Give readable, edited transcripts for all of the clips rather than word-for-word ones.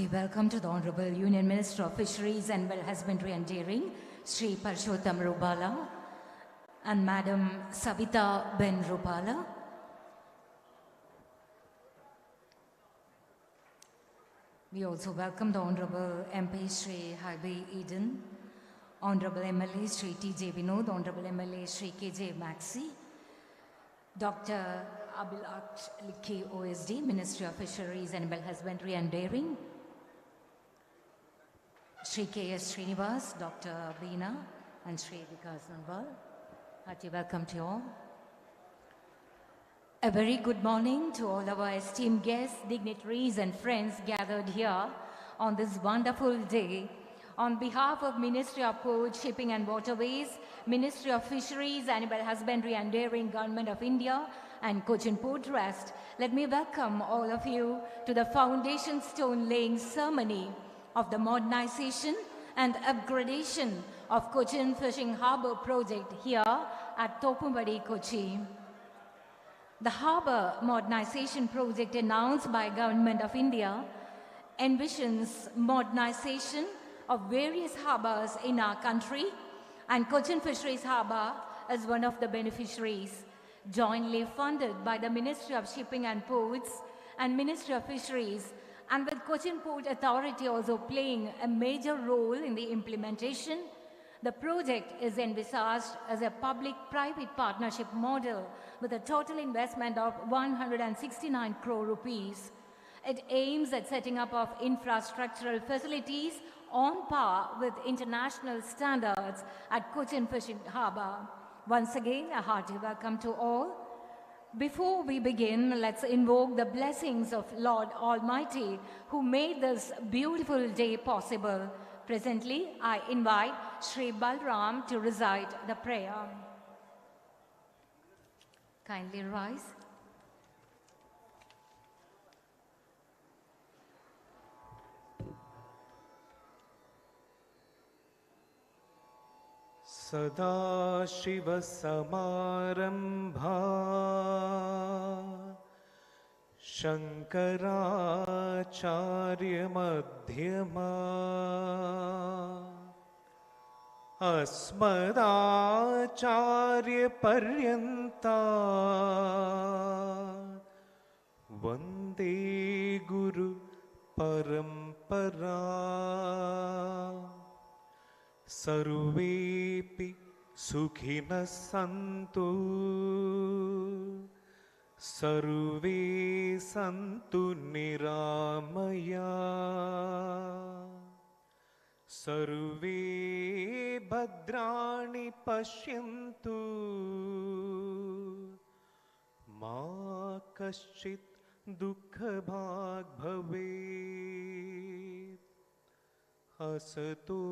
Hearty welcome to the Honorable Union Minister of Fisheries and Well Husbandry and Dairying, Sri Parshottam Rupala, and Madam Savita Ben Rupala. We also welcome the Honorable MP Sri Harvey Eden, Honorable MLA Sri T.J. Vinod, Honorable MLA Sri K.J. Maxi, Dr. Abhilaksh Likhi OSD, Ministry of Fisheries, Animal Husbandry and Dairying, Sri K.S. Srinivas, Dr. Beena, and Sri Vikas Nambal. Hearty welcome to you all. A very good morning to all our esteemed guests, dignitaries and friends gathered here on this wonderful day. On behalf of Ministry of Ports, Shipping and Waterways, Ministry of Fisheries, Animal Husbandry and Dairying, Government of India and Cochin Port Trust, let me welcome all of you to the foundation stone laying ceremony of the modernization and upgradation of Cochin Fishing Harbour project here at Thoppumvadi, Kochi. The harbour modernization project announced by Government of India envisions modernization of various harbours in our country, and Cochin Fisheries Harbour is one of the beneficiaries, jointly funded by the Ministry of Shipping and Ports and Ministry of Fisheries, and with Cochin Port Authority also playing a major role in the implementation. The project is envisaged as a public-private partnership model with a total investment of 169 crore rupees. It aims at setting up of infrastructural facilities on par with international standards at Cochin Fishing Harbour. Once again, a hearty welcome to all. Before we begin, let's invoke the blessings of Lord Almighty who made this beautiful day possible. Presently, I invite Sri Balram to recite the prayer. Kindly rise. Sadashivasamarambha Shankaracharya Madhyama Asmadacharya Paryanta Vande Guru Parampara Sarvepi Sukhina Santu Sarve Santu Niramaya Sarve Bhadrani Pashyantu Ma Kaschit Dukha Bhag Bhavet Asato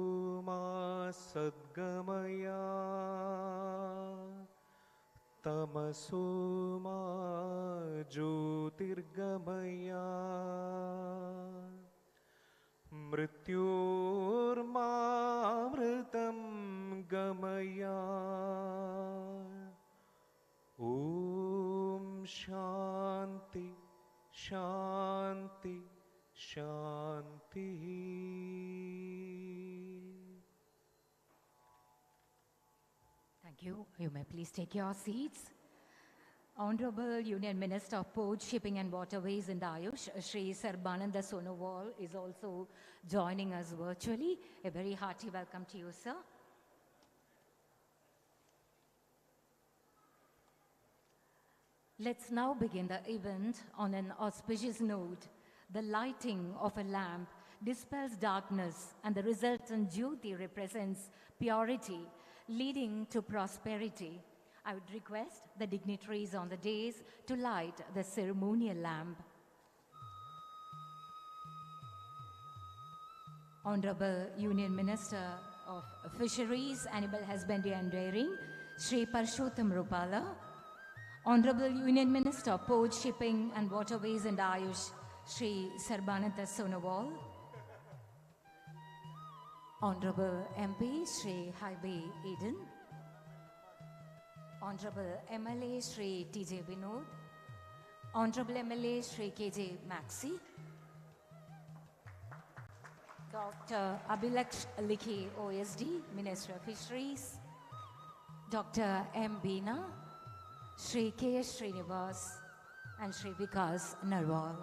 Ma Sadgamaya Tamaso Ma Jyotirgamaya Mrityor Ma Amritam Gamaya Om Shanti Shanti Shanti. Thank you. You may please take your seats. Honorable Union Minister of Ports, Shipping and Waterways and Ayush, Sri Sarbananda Sonowal is also joining us virtually. A very hearty welcome to you, sir. Let's now begin the event on an auspicious note. The lighting of a lamp dispels darkness, and the resultant jyoti represents purity, leading to prosperity. I would request the dignitaries on the dais to light the ceremonial lamp. Honorable Union Minister of Fisheries, Animal Husbandry and Dairying, Sri Parshottam Rupala. Honorable Union Minister of Ports, Shipping and Waterways and Ayush, Sri Sarbananda Sonowal. Honorable MP Sri Harvey Eden. Honorable MLA Sri T.J. Vinod. Honorable MLA Sri K.J. Maxi. Dr. Abhilaksh Likhi, OSD, Minister of Fisheries, Dr. M. Beena, Shri K. S. Srinivas, and Shri Vikas Narwal.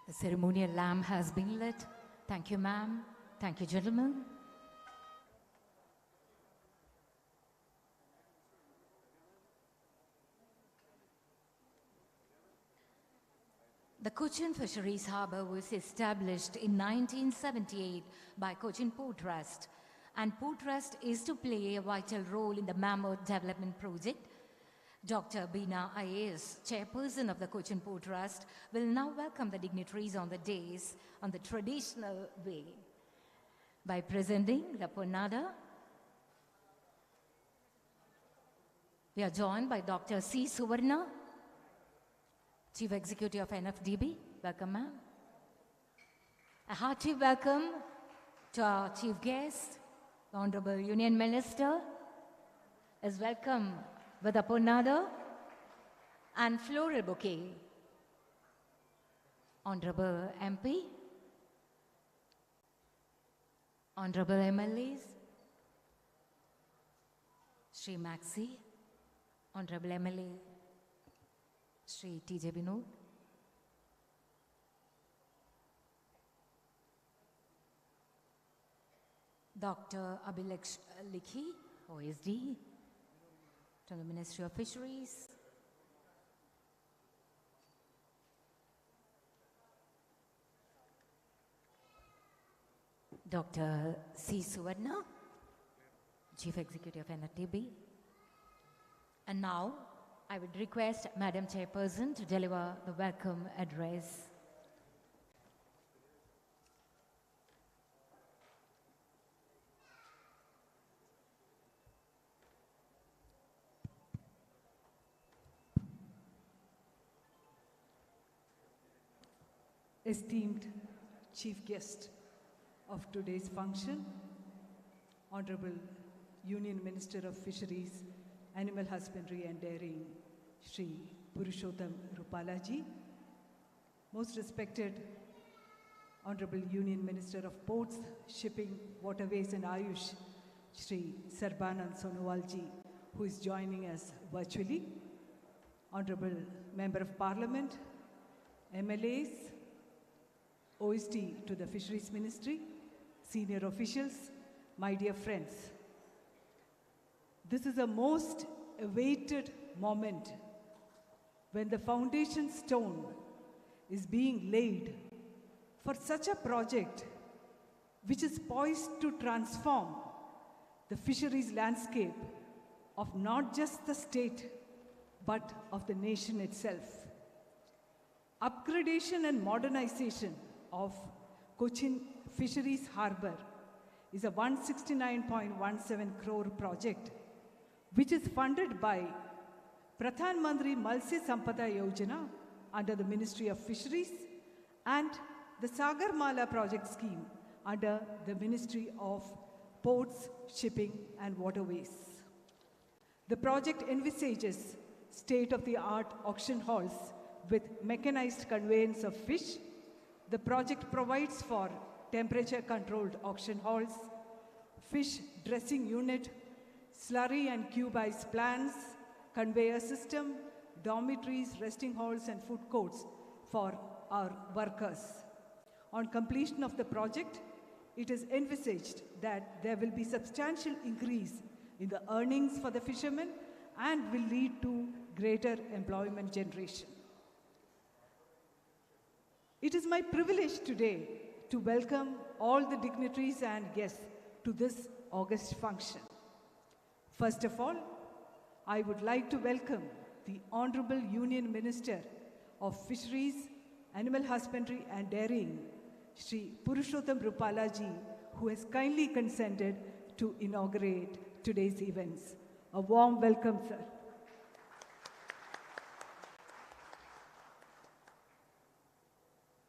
The ceremonial lamp has been lit. Thank you, ma'am. Thank you, gentlemen. The Cochin Fisheries Harbour was established in 1978 by Cochin Port Trust, and Port Trust is to play a vital role in the Mammoth Development Project. Dr. Beena IAS, chairperson of the Cochin Port Trust, will now welcome the dignitaries on the dais on the traditional way by presenting the Ponnada. We are joined by Dr. C. Suvarna, Chief Executive of NFDB. Welcome, ma'am. A hearty welcome to our chief guest, the Honorable Union Minister, is welcome with a Ponnada and floral bouquet. Honorable MP, Honorable MLAs, Shri Maxi, Honorable MLA, Shri T.J. Binod, Dr. Abhilaksh Likhi, OSD, from the Ministry of Fisheries, Dr. C. Suvarna, Chief Executive of NFDB. And now, I would request Madam Chairperson to deliver the welcome address. Esteemed Chief Guest of today's function, Honorable Union Minister of Fisheries, Animal Husbandry and Dairying, Shri Purushottam Rupalaji, most respected Honorable Union Minister of Ports, Shipping, Waterways and Ayush, Shri Sarbanand Sonowalji, who is joining us virtually, Honorable Member of Parliament, MLAs, OSD to the Fisheries Ministry, senior officials, my dear friends. This is a most awaited moment when the foundation stone is being laid for such a project which is poised to transform the fisheries landscape of not just the state but of the nation itself. Upgradation and modernization of Cochin Fisheries Harbour is a 169.17 crore project which is funded by Pradhan Mantri Matsya Sampada Yojana under the Ministry of Fisheries and the Sagar Mala project scheme under the Ministry of Ports, Shipping and Waterways. The project envisages state-of-the-art auction halls with mechanized conveyance of fish. The project provides for temperature-controlled auction halls, fish dressing unit, slurry and cube ice plants, conveyor system, dormitories, resting halls and food courts for our workers. On completion of the project, it is envisaged that there will be substantial increase in the earnings for the fishermen and will lead to greater employment generation. It is my privilege today to welcome all the dignitaries and guests to this august function. First of all, I would like to welcome the Honorable Union Minister of Fisheries, Animal Husbandry and Dairying, Shri Purushottam Rupalaji, who has kindly consented to inaugurate today's events. A warm welcome, sir.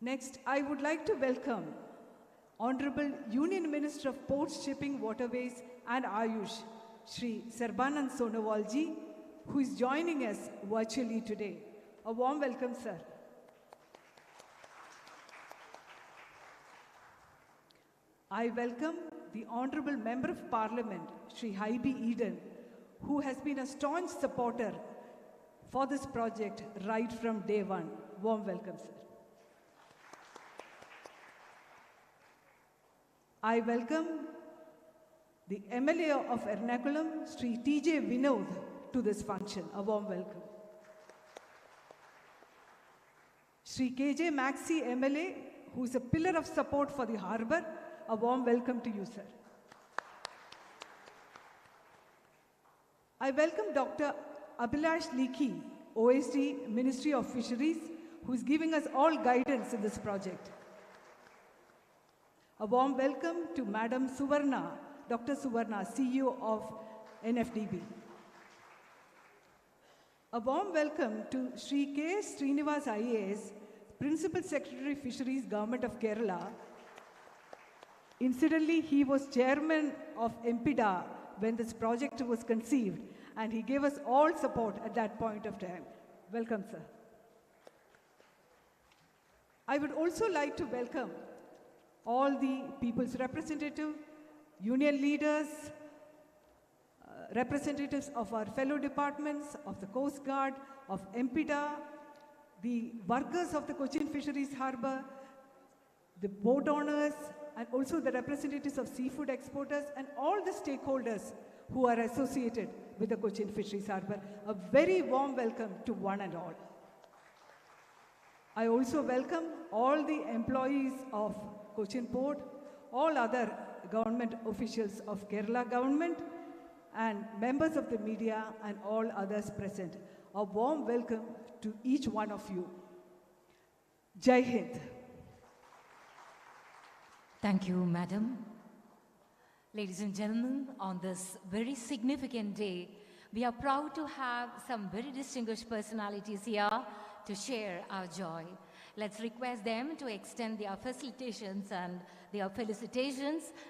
Next, I would like to welcome Honorable Union Minister of Ports, Shipping, Waterways and Ayush, Shri Sarbanand Sonowalji, who is joining us virtually today. A warm welcome, sir. I welcome the Honorable Member of Parliament, Shri Haibi Eden, who has been a staunch supporter for this project right from day one. Warm welcome, sir. I welcome the MLA of Ernakulam, Sri T.J. Vinod, to this function. A warm welcome. Sri K.J. Maxi MLA, who is a pillar of support for the harbour. A warm welcome to you, sir. I welcome Dr. Abhilash Likhi, OSD, Ministry of Fisheries, who is giving us all guidance in this project. A warm welcome to Madam Suvarna, Dr. Suvarna, CEO of NFDB. A warm welcome to Sri K. Srinivas IAS, Principal Secretary Fisheries, Government of Kerala. Incidentally, he was chairman of MPDA when this project was conceived, and he gave us all support at that point of time. Welcome, sir. I would also like to welcome all the people's representatives, union leaders, representatives of our fellow departments, of the Coast Guard, of MPDA, the workers of the Cochin Fisheries Harbour, the boat owners, and also the representatives of seafood exporters and all the stakeholders who are associated with the Cochin Fisheries Harbour. A very warm welcome to one and all. I also welcome all the employees of Cochin Port, all other government officials of Kerala government, and members of the media and all others present. A warm welcome to each one of you. Jai Hind. Thank you, Madam. Ladies and gentlemen, on this very significant day, we are proud to have some very distinguished personalities here to share our joy. Let's request them to extend their felicitations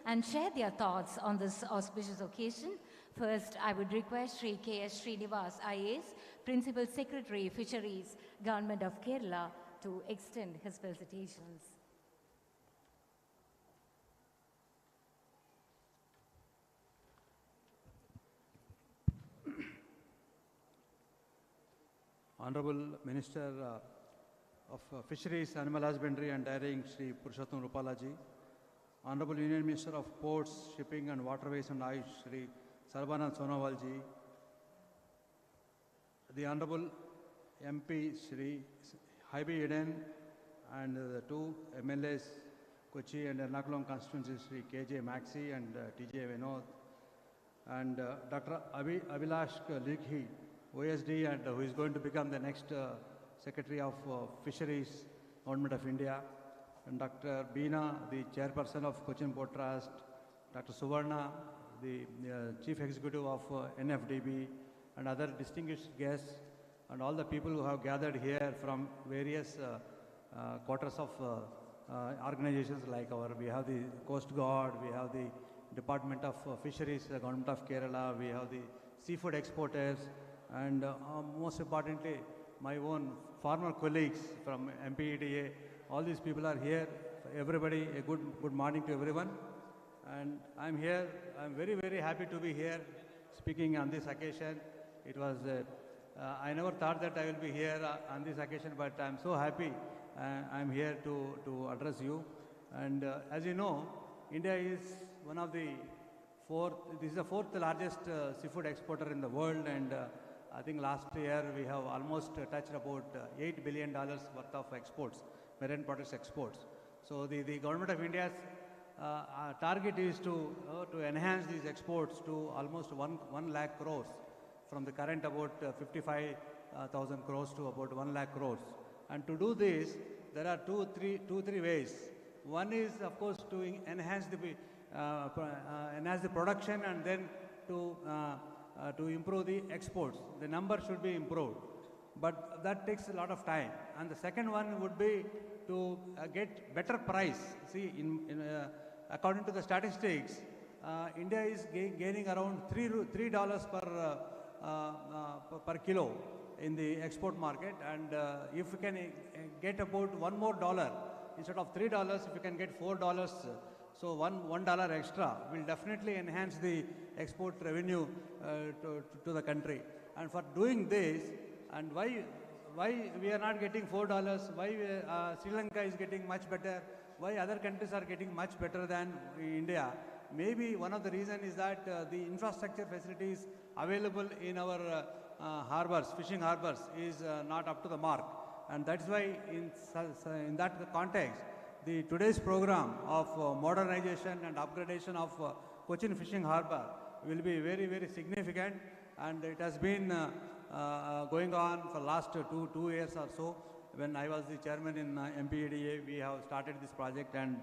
and share their thoughts on this auspicious occasion. First, I would request Sri K.S. Srinivas IAS, Principal Secretary, Fisheries, Government of Kerala, to extend his felicitations. Honorable Minister of Fisheries, Animal Husbandry and Dairying, Shri Purushottam Rupalaji, Honorable Union Minister of Ports, Shipping and Waterways and Ayush, Shri Sarbanand Sonowalji, the Honorable MP, Shri Haibi Eden, and the two MLAs, Kochi and Ernakulam constituencies, Shri K.J. Maxi and T.J. Vinod, and Dr. Abhilash Likhi, OSD, and who is going to become the next Secretary of Fisheries, Government of India, and Dr. Beena, the Chairperson of Cochin Port Trust, Dr. Suvarna, the Chief Executive of NFDB, and other distinguished guests, and all the people who have gathered here from various quarters of organizations like we have the Coast Guard, we have the Department of Fisheries, the Government of Kerala, we have the seafood exporters, and most importantly, my own former colleagues from MPEDA. All these people are here. Everybody, a good morning to everyone. And I'm here. I'm very, very happy to be here speaking on this occasion. It was, I never thought that I will be here on this occasion, but I'm so happy I'm here to address you. And as you know, India is one of the this is the fourth largest seafood exporter in the world, and I think last year we have almost touched about $8 billion worth of exports, marine products exports. So the Government of India's target is to enhance these exports to almost 1 lakh crores from the current about 55,000 crores to about 1 lakh crores. And to do this, there are two, three ways. One is, of course, to enhance the production, and then to improve the exports. The number should be improved. but that takes a lot of time. And the second one would be to get better price. See, according to the statistics, India is gaining around $3 per kilo in the export market, and if we can get about $1 more, instead of $3, if we can get $4, so $1 extra will definitely enhance the export revenue to the country. And for doing this, and why we are not getting $4, why Sri Lanka is getting much better, why other countries are getting much better than India? Maybe one of the reasons is that the infrastructure facilities available in our harbors, fishing harbors, is not up to the mark. And that's why in that context, today's program of modernization and upgradation of Cochin Fishing Harbour will be very, very significant, and it has been going on for last two years or so. When I was the chairman in MPEDA, we have started this project, and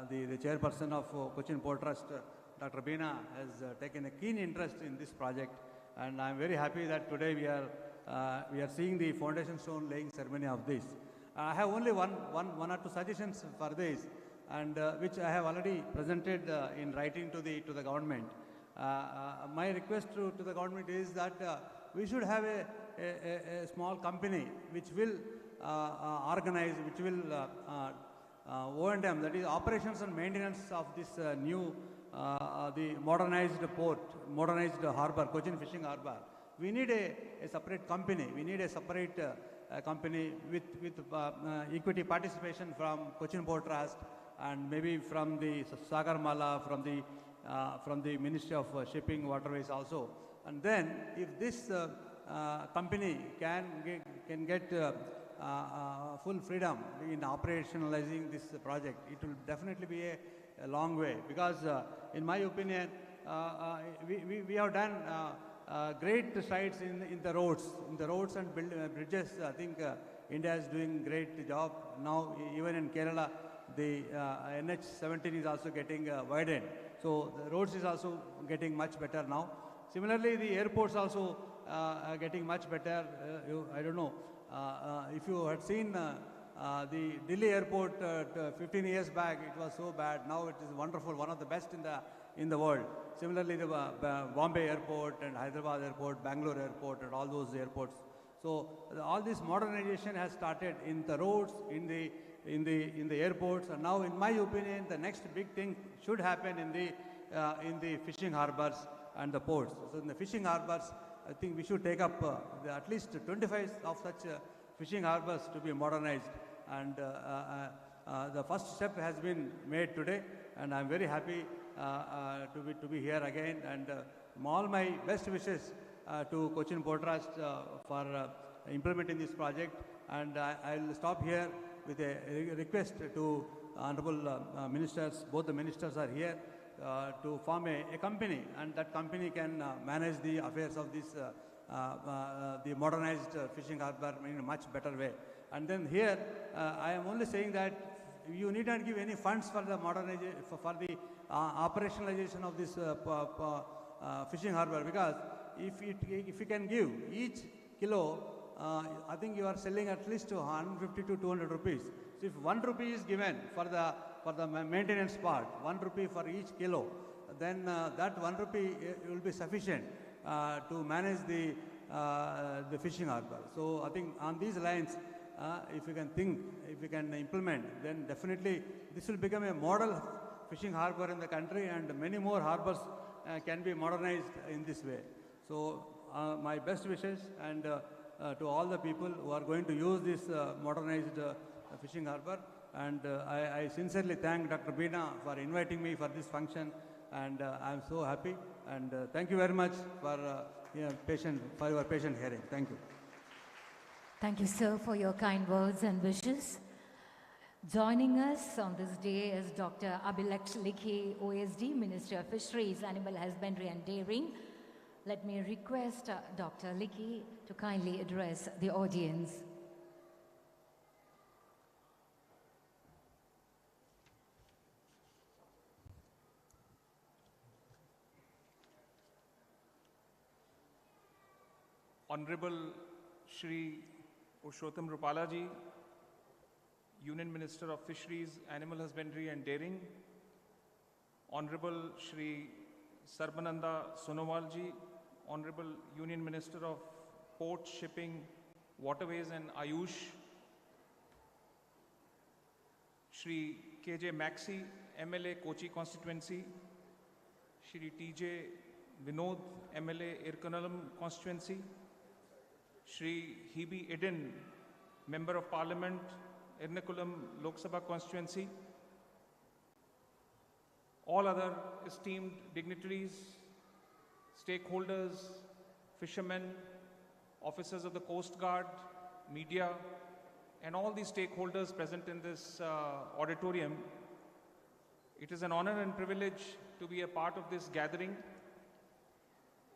the chairperson of Cochin Port Trust, Dr. Beena, has taken a keen interest in this project, and I'm very happy that today we are seeing the foundation stone laying ceremony of this. I have only one or two suggestions for this, and which I have already presented in writing to the government. My request to the government is that we should have a small company which will organize, which will O&M, that is operations and maintenance of this the modernized port, modernized harbor, Cochin Fishing Harbor. We need a separate company. We need a separate company with equity participation from Cochin Port Trust, and maybe from the Sagar Mala, from the Ministry of Shipping, Waterways also. And then, if this company can get full freedom in operationalizing this project, it will definitely be a long way. Because, in my opinion, we have done great strides in the roads, and bridges. I think India is doing great job now. Even in Kerala, the NH17 is also getting widened. So the roads is also getting much better now. Similarly, the airports also getting much better. I don't know if you had seen the Delhi airport 15 years back. It was so bad. Now it is wonderful, one of the best in the world. Similarly, the Bombay airport and Hyderabad airport, Bangalore airport, and all those airports. So all this modernization has started in the roads, in the airports, and now, in my opinion, the next big thing should happen in the fishing harbors and the ports. So in the fishing harbors, I think we should take up at least 25 of such fishing harbors to be modernized, and the first step has been made today, and I'm very happy to be here again, and all my best wishes to Cochin Port Trust for implementing this project. And I'll stop here with a request to honorable ministers. Both the ministers are here to form a company, and that company can manage the affairs of this the modernized fishing harbor in a much better way. And then here, I am only saying that you need not give any funds for the modernization, for the operationalization of this fishing harbor, because if you can give each kilo, I think you are selling at least 150 to 200 rupees. So if 1 rupee is given for the maintenance part, 1 rupee for each kilo, then that 1 rupee will be sufficient to manage the fishing harbor. So I think on these lines, if you can think, if you can implement, then definitely this will become a model fishing harbor in the country, and many more harbors can be modernized in this way. So my best wishes, and to all the people who are going to use this modernized fishing harbor. And I sincerely thank Dr. Beena for inviting me for this function, and I'm so happy. And thank you very much for your patient hearing. Thank you. Thank you, sir, for your kind words and wishes. Joining us on this day is Dr. Abhilaksh Likhi, OSD, Ministry of Fisheries, Animal Husbandry and Dairying. Let me request Dr. Likhi to kindly address the audience. Honorable Shri Purushottam Rupala ji, Union Minister of Fisheries, Animal Husbandry and Dairying, Honorable Shri Sarbananda Sonowal ji, Honorable Union Minister of Ports, Shipping, Waterways and Ayush, Shri KJ Maxi, MLA Kochi Constituency, Shri TJ Vinod, MLA Irkanalam Constituency, Shri Hebe Eden, Member of Parliament, Ernakulam Lok Sabha Constituency, all other esteemed dignitaries, stakeholders, fishermen, officers of the Coast Guard, media, and all the stakeholders present in this auditorium. It is an honor and privilege to be a part of this gathering,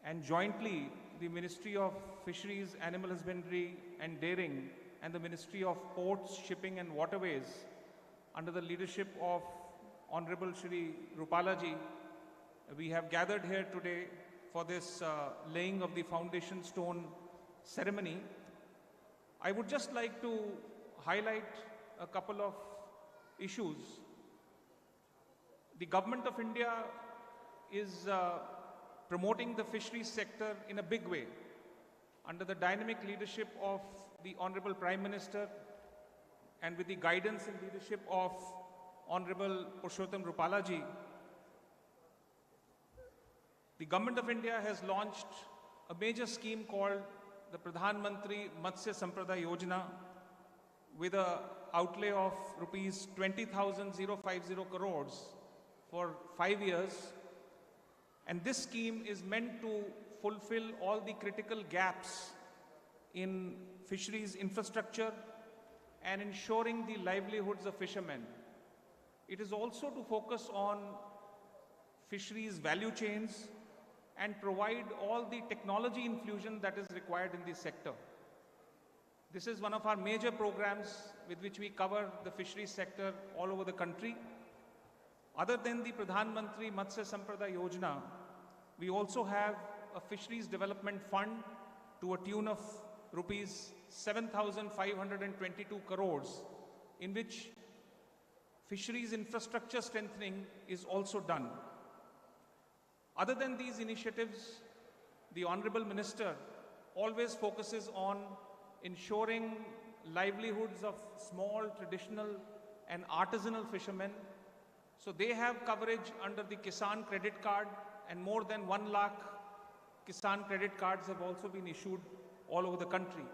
and jointly the Ministry of Fisheries, Animal Husbandry and Dairying and the Ministry of Ports, Shipping and Waterways, under the leadership of Honorable Shri Rupala ji, we have gathered here today for this laying of the foundation stone ceremony. I would just like to highlight a couple of issues. The Government of India is promoting the fisheries sector in a big way under the dynamic leadership of the Honorable Prime Minister and with the guidance and leadership of Honorable Purushottam Rupala ji. The Government of India has launched a major scheme called the Pradhan Mantri Matsya Sampada Yojana with an outlay of rupees 20,050 crores for 5 years. And this scheme is meant to fulfill all the critical gaps in fisheries infrastructure and ensuring the livelihoods of fishermen. It is also to focus on fisheries value chains and provide all the technology infusion that is required in this sector. This is one of our major programs with which we cover the fisheries sector all over the country. Other than the Pradhan Mantri Matsya Sampada Yojana, we also have a fisheries development fund to a tune of rupees 7,522 crores, in which fisheries infrastructure strengthening is also done. Other than these initiatives, the Honorable Minister always focuses on ensuring livelihoods of small, traditional and artisanal fishermen. So they have coverage under the Kisan credit card, and more than 1 lakh Kisan credit cards have also been issued all over the country.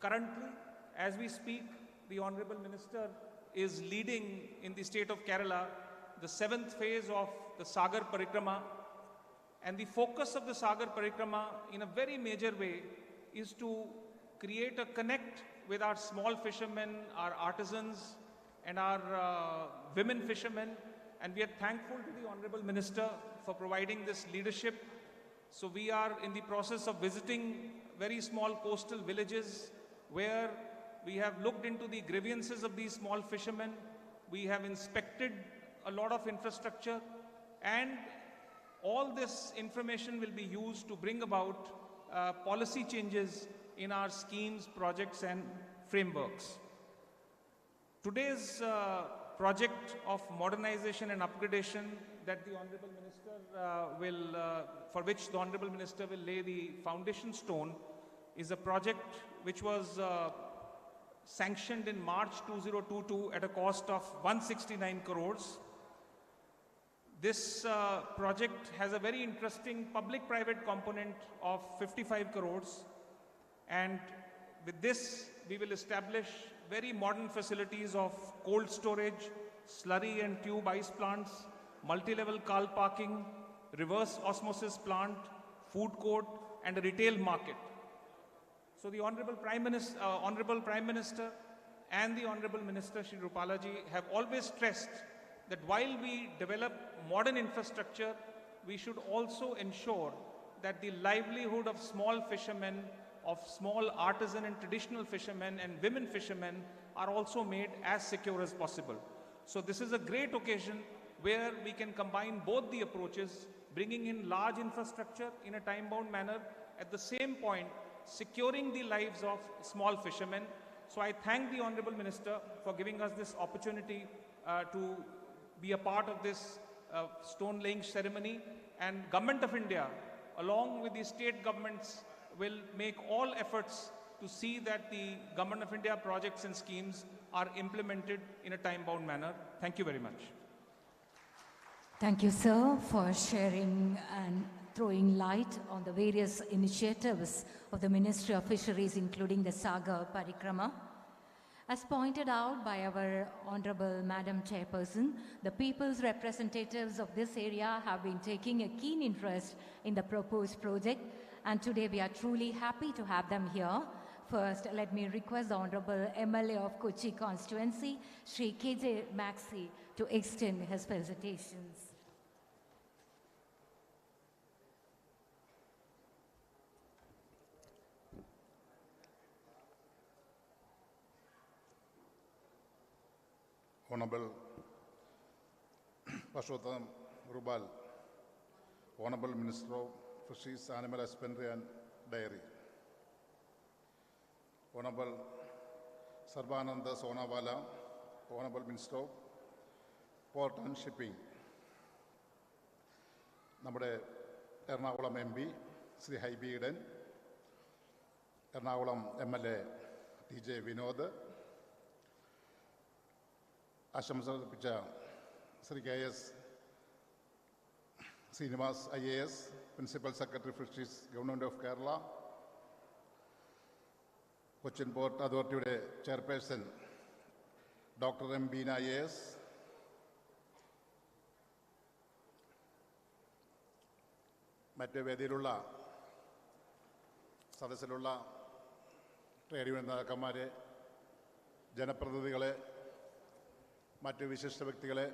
Currently, as we speak, the Honorable Minister is leading in the state of Kerala the 7th phase of the Sagar Parikrama. And the focus of the Sagar Parikrama in a very major way is to create a connect with our small fishermen, our artisans and our women fishermen. And we are thankful to the Honorable Minister for providing this leadership. So we are in the process of visiting very small coastal villages where we have looked into the grievances of these small fishermen. We have inspected a lot of infrastructure, and all this information will be used to bring about policy changes in our schemes, projects and frameworks. Today's project of modernization and upgradation that the Honorable Minister for which the Honorable Minister will lay the foundation stone is a project which was sanctioned in March 2022 at a cost of 169 crores. This project has a very interesting public-private component of 55 crores, and with this we will establish very modern facilities of cold storage, slurry and tube ice plants, multi-level car parking, reverse osmosis plant, food court and a retail market. So the Honorable Prime Minister and the Honorable Minister Shri Rupala ji have always stressed that while we develop modern infrastructure, we should also ensure that the livelihood of small fishermen, of small artisan and traditional fishermen and women fishermen are also made as secure as possible. So this is a great occasion where we can combine both the approaches, bringing in large infrastructure in a time-bound manner, at the same point securing the lives of small fishermen. So I thank the Honorable Minister for giving us this opportunity to be a part of this stone laying ceremony, and Government of India along with the state governments will make all efforts to see that the Government of India projects and schemes are implemented in a time-bound manner. Thank you very much. Thank you, sir, for sharing and throwing light on the various initiatives of the Ministry of Fisheries, including the Sagar Parikrama. As pointed out by our Honorable Madam Chairperson, the people's representatives of this area have been taking a keen interest in the proposed project, and today we are truly happy to have them here. First, let me request the Honorable MLA of Kochi constituency, Shri KJ Maxi, to extend his felicitations. Honorable Purushottam Rubal, Honorable Minister of Fisheries, Animal Husbandry and Dairy, Honorable Sarbananda Sonawala, Honorable Minister of Port and Shipping, നമ്മുടെ Ernakulam MP Shri Hibi Eden, Ernakulam MLA TJ Vinod, ആശംസ അർപ്പിച്ച Shri KS Srinivas IAS, principal secretary fisheries government of Kerala, Cochin port അതോറിറ്റിയുടെ chairperson doctor M Beena IAS, മറ്റ് വേദിയിലുള്ള സദസ്സിലുള്ള trade union നേതാക്കന്മാരെ, ജനപ്രതിനിധികളെ, മറ്റ് വിശിഷ്ട വ്യക്തികളെ,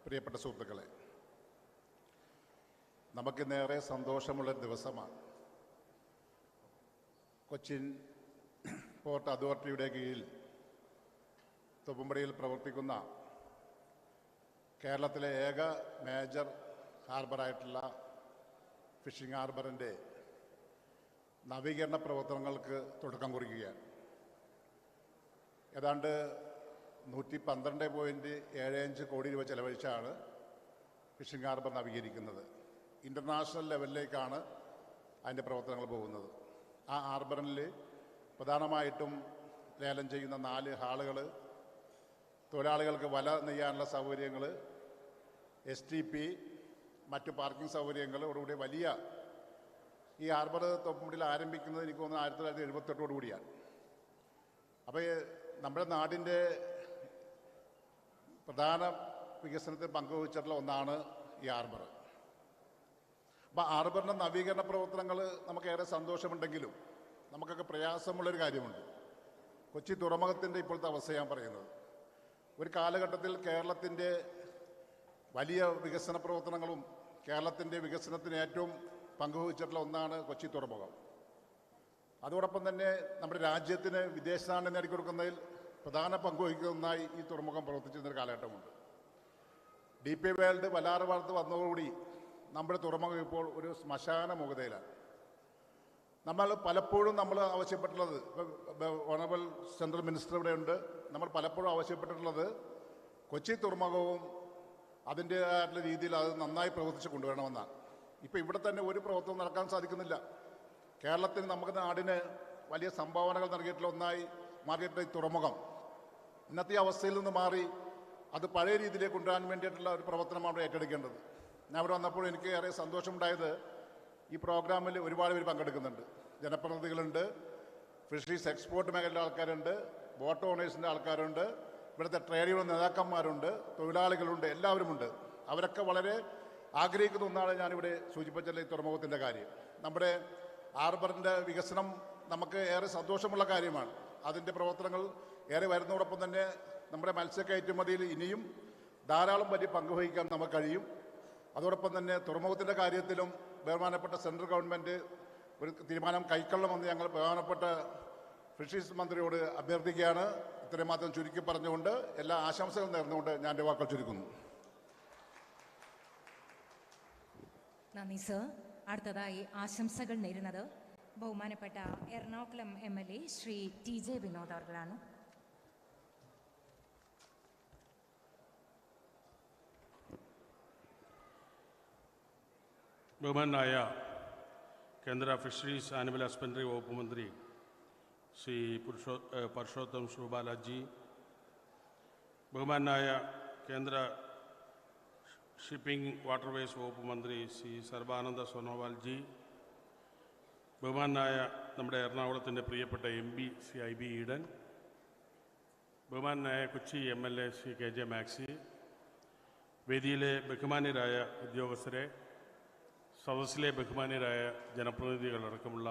പ്രിയപ്പെട്ട സുഹൃത്തുക്കളെ, നമുക്കിന്നേറെ സന്തോഷമുള്ളൊരു ദിവസമാണ്. കൊച്ചിൻ പോർട്ട് അതോറിറ്റിയുടെ കീഴിൽ തൊപ്പുംപടിയിൽ പ്രവർത്തിക്കുന്ന കേരളത്തിലെ ഏക മേജർ ഹാർബറായിട്ടുള്ള ഫിഷിംഗ് ഹാർബറിൻ്റെ നവീകരണ പ്രവർത്തനങ്ങൾക്ക് തുടക്കം കുറിക്കുകയാണ്. ഏതാണ്ട് 112.75 കോടി രൂപ ചെലവഴിച്ചാണ് ഫിഷിംഗ് ഹാർബർ നവീകരിക്കുന്നത്. ഇൻ്റർനാഷണൽ ലെവലിലേക്കാണ് അതിൻ്റെ പ്രവർത്തനങ്ങൾ പോകുന്നത്. ആ ഹാർബറിൽ പ്രധാനമായിട്ടും ലേലം ചെയ്യുന്ന 4 ഹാളുകൾ, തൊഴിലാളികൾക്ക് വല നെയ്യാനുള്ള സൗകര്യങ്ങൾ, STP, മറ്റ് പാർക്കിംഗ് സൗകര്യങ്ങളോടുകൂടി വലിയ ഈ ഹാർബർ തൊപ്പുംപടിയിൽ ആരംഭിക്കുന്നത് എനിക്ക് തോന്നുന്നു 1978 കൂടിയാണ്. അപ്പോൾ നമ്മുടെ നാടിൻ്റെ പ്രധാന വികസനത്തിൽ പങ്കുവച്ചിട്ടുള്ള ഒന്നാണ് ഈ ഹാർബർ. അപ്പോൾ ഹാർബറിൻ്റെ നവീകരണ പ്രവർത്തനങ്ങൾ നമുക്കേറെ സന്തോഷമുണ്ടെങ്കിലും നമുക്കൊക്കെ പ്രയാസമുള്ളൊരു കാര്യമുണ്ട്. കൊച്ചി തുറമുഖത്തിൻ്റെ ഇപ്പോഴത്തെ അവസ്ഥ ഞാൻ പറയുന്നത്, ഒരു കാലഘട്ടത്തിൽ കേരളത്തിൻ്റെ വലിയ വികസന പ്രവർത്തനങ്ങളും കേരളത്തിൻ്റെ വികസനത്തിന് ഏറ്റവും പങ്കുവച്ചിട്ടുള്ള ഒന്നാണ് കൊച്ചി തുറമുഖം. അതോടൊപ്പം തന്നെ നമ്മുടെ രാജ്യത്തിന് വിദേശ നാണ്യം നേടിക്കൊടുക്കുന്നതിൽ പ്രധാന പങ്കുവഹിക്കുന്ന ഒന്നായി ഈ തുറമുഖം പ്രവർത്തിച്ചിരുന്നൊരു കാലഘട്ടമുണ്ട്. DP വേൾഡ് വല്ലാറ് വാർത്ത് വന്നതോടുകൂടി നമ്മുടെ തുറമുഖം ഇപ്പോൾ ഒരു ശ്മശാന മുഖതയിലാണ്. പലപ്പോഴും ആവശ്യപ്പെട്ടുള്ളത്, ഓണറബിൾ സെൻട്രൽ മിനിസ്റ്റർ ഇവിടെ ഉണ്ട്, നമ്മൾ പലപ്പോഴും ആവശ്യപ്പെട്ടിട്ടുള്ളത് കൊച്ചി തുറമുഖവും അതിൻ്റേതായിട്ടുള്ള രീതിയിൽ അത് നന്നായി പ്രവർത്തിച്ച് കൊണ്ടുവരണമെന്നാണ്. ഇപ്പോൾ ഇവിടെ തന്നെ ഒരു പ്രവർത്തനം നടക്കാൻ സാധിക്കുന്നില്ല. കേരളത്തിന്, നമുക്ക് നാടിന് വലിയ സംഭാവനകൾ നൽകിയിട്ടുള്ള ഒന്നായി മാറിയിട്ടുള്ള ഈ തുറമുഖം ഇന്നത്തെ അവസ്ഥയിൽ നിന്ന് മാറി അത് പഴയ രീതിയിലേക്ക് കൊണ്ടുവരാൻ വേണ്ടിയിട്ടുള്ള ഒരു പ്രവർത്തനമാണ് അവിടെ ഏറ്റെടുക്കേണ്ടത്. ഞാൻ ഇവിടെ വന്നപ്പോൾ എനിക്ക് ഏറെ സന്തോഷമുണ്ടായത്, ഈ പ്രോഗ്രാമിൽ ഒരുപാട് പേര് പങ്കെടുക്കുന്നുണ്ട്. ജനപ്രതിനിധികളുണ്ട്, ഫിഷറീസ് എക്സ്പോർട്ട് മേഖലയിലെ ആൾക്കാരുണ്ട്, ബോട്ട് ഓണേഴ്സിൻ്റെ ആൾക്കാരുണ്ട്, ഇവിടുത്തെ ട്രേഡ് യൂണിയൻ നേതാക്കന്മാരുണ്ട്, തൊഴിലാളികളുണ്ട്, എല്ലാവരുമുണ്ട്. അവരൊക്കെ വളരെ ആഗ്രഹിക്കുന്ന ഒന്നാണ് ഞാനിവിടെ സൂചിപ്പിച്ചുള്ള ഈ തുറമുഖത്തിൻ്റെ കാര്യം. നമ്മുടെ ഹാർബറിൻ്റെ വികസനം നമുക്ക് ഏറെ സന്തോഷമുള്ള കാര്യമാണ്. അതിൻ്റെ പ്രവർത്തനങ്ങൾ ഏറെ വരുന്നതോടൊപ്പം തന്നെ നമ്മുടെ മത്സ്യക്കയറ്റുമതിയിൽ ഇനിയും ധാരാളം വലിയ പങ്കുവഹിക്കാൻ നമുക്ക് കഴിയും. അതോടൊപ്പം തന്നെ തുറമുഖത്തിൻ്റെ കാര്യത്തിലും ബഹുമാനപ്പെട്ട സെൻട്രൽ ഗവൺമെൻറ് ഒരു തീരുമാനം കൈക്കൊള്ളണമെന്ന് ഞങ്ങൾ ബഹുമാനപ്പെട്ട ഫിഷറീസ് മന്ത്രിയോട് അഭ്യർത്ഥിക്കുകയാണ്. ഇത്രയും മാത്രം ചുരുക്കി പറഞ്ഞുകൊണ്ട് എല്ലാ ആശംസകളും നേർന്നുകൊണ്ട് ഞാൻ എൻ്റെ വാക്കുകൾ ചുരുക്കുന്നു. നന്ദി സർ. അടുത്തതായി ആശംസകൾ നേരുന്നത് ബഹുമാനപ്പെട്ട എറണാകുളം MLA ശ്രീ TJ വിനോദ് അവർകളാണ്. ബഹുമാനായ കേന്ദ്ര ഫിഷറീസ് ആനിമൽ ഹസ്ബൻഡറി വകുപ്പ് മന്ത്രി ശ്രീ പരഷോത്തം ശിവബാലാജി, ബഹുമാനായ കേന്ദ്ര ഷിപ്പിംഗ് വാട്ടർവേസ് വകുപ്പ് മന്ത്രി ശ്രീ സർബാനന്ദ സോനോവാൽജി, ബഹുമാനായ നമ്മുടെ എറണാകുളത്തിൻ്റെ പ്രിയപ്പെട്ട MP ശ്രീ IB ഈഡൻ, ബഹുമാനായ കൊച്ചി MLA ശ്രീ KJ മാക്സി, വേദിയിലെ ബഹുമാന്യരായ ഉദ്യോഗസ്ഥരെ, സദസ്സിലെ ബഹുമാന്യരായ ജനപ്രതിനിധികളടക്കമുള്ള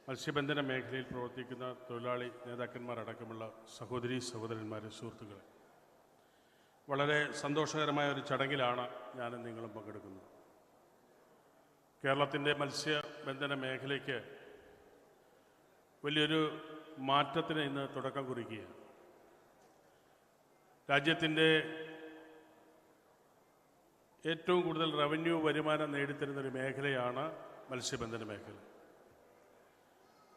മത്സ്യബന്ധന മേഖലയിൽ പ്രവർത്തിക്കുന്ന തൊഴിലാളി നേതാക്കന്മാരടക്കമുള്ള സഹോദരീ സഹോദരന്മാരെ, സുഹൃത്തുക്കളെ, വളരെ സന്തോഷകരമായ ഒരു ചടങ്ങിലാണ് ഞാനും നിങ്ങളും പങ്കെടുക്കുന്നത്. കേരളത്തിൻ്റെ മത്സ്യബന്ധന മേഖലയ്ക്ക് വലിയൊരു മാറ്റത്തിന് ഇന്ന് തുടക്കം കുറിക്കുകയാണ്. രാജ്യത്തിൻ്റെ ഏറ്റവും കൂടുതൽ റവന്യൂ വരുമാനം നേടിത്തരുന്നൊരു മേഖലയാണ് മത്സ്യബന്ധന മേഖല.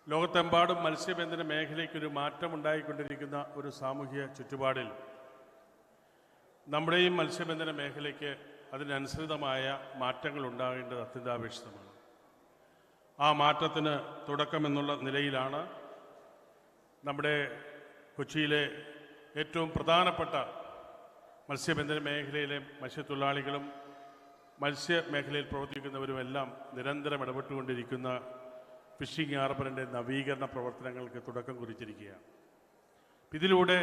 ലോകത്തെമ്പാടും മത്സ്യബന്ധന മേഖലയ്ക്കൊരു മാറ്റമുണ്ടായിക്കൊണ്ടിരിക്കുന്ന ഒരു സാമൂഹിക ചുറ്റുപാടിൽ നമ്മുടെയും മത്സ്യബന്ധന മേഖലയ്ക്ക് അതിനനുസൃതമായ മാറ്റങ്ങൾ ഉണ്ടാകേണ്ടത് അത്യന്താപേക്ഷിതമാണ്. ആ മാറ്റത്തിന് തുടക്കമെന്നുള്ള നിലയിലാണ് നമ്മുടെ കൊച്ചിയിലെ ഏറ്റവും പ്രധാനപ്പെട്ട മത്സ്യബന്ധന മേഖലയിലെ മത്സ്യത്തൊഴിലാളികളും മത്സ്യമേഖലയിൽ പ്രവർത്തിക്കുന്നവരുമെല്ലാം നിരന്തരം ഇടപെട്ടുകൊണ്ടിരിക്കുന്ന ഫിഷിംഗ് ഹാർബറിൻ്റെ നവീകരണ പ്രവർത്തനങ്ങൾക്ക് തുടക്കം കുറിച്ചിരിക്കുകയാണ്. ഇതിലൂടെ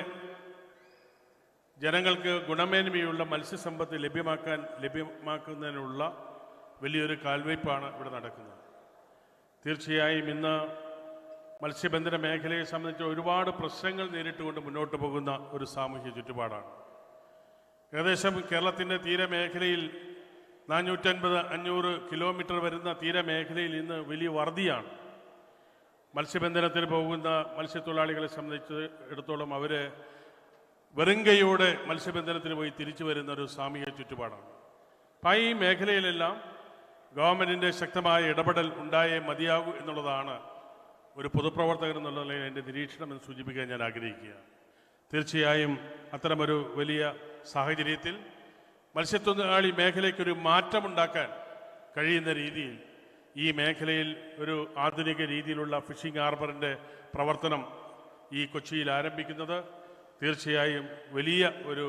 ജനങ്ങൾക്ക് ഗുണമേന്മയുള്ള മത്സ്യസമ്പത്ത് ലഭ്യമാക്കുന്നതിനുള്ള വലിയൊരു കാൽവയ്പ്പാണ് ഇവിടെ നടക്കുന്നത്. തീർച്ചയായും ഇന്ന് മത്സ്യബന്ധന മേഖലയെ സംബന്ധിച്ച് ഒരുപാട് പ്രശ്നങ്ങൾ നേരിട്ടുകൊണ്ട് മുന്നോട്ട് പോകുന്ന ഒരു സാമൂഹ്യ ചുറ്റുപാടാണ്. ഏകദേശം കേരളത്തിൻ്റെ തീരമേഖലയിൽ 450-500 കിലോമീറ്റർ വരുന്ന തീരമേഖലയിൽ ഇന്ന് വലിയ വറുതിയാണ്. മത്സ്യബന്ധനത്തിന് പോകുന്ന മത്സ്യത്തൊഴിലാളികളെ സംബന്ധിച്ചിടത്തോളം അവർ വെറുങ്കയോടെ മത്സ്യബന്ധനത്തിന് പോയി തിരിച്ചു വരുന്ന ഒരു സാമൂഹിക ചുറ്റുപാടാണ്. അപ്പം ഈ മേഖലയിലെല്ലാം ഗവൺമെൻറ്റിൻ്റെ ശക്തമായ ഇടപെടൽ ഉണ്ടായേ മതിയാകൂ എന്നുള്ളതാണ് ഒരു പൊതുപ്രവർത്തകൻ എന്നുള്ള നിലയിൽ എൻ്റെ നിരീക്ഷണം എന്ന് സൂചിപ്പിക്കാൻ ഞാൻ ആഗ്രഹിക്കുകയാണ്. തീർച്ചയായും അത്തരമൊരു വലിയ സാഹചര്യത്തിൽ മത്സ്യത്തൊഴിലാളി മേഖലയ്ക്കൊരു മാറ്റമുണ്ടാക്കാൻ കഴിയുന്ന രീതിയിൽ ഈ മേഖലയിൽ ഒരു ആധുനിക രീതിയിലുള്ള ഫിഷിംഗ് ഹാർബറിൻ്റെ പ്രവർത്തനം ഈ കൊച്ചിയിൽ ആരംഭിക്കുന്നത് തീർച്ചയായും വലിയ ഒരു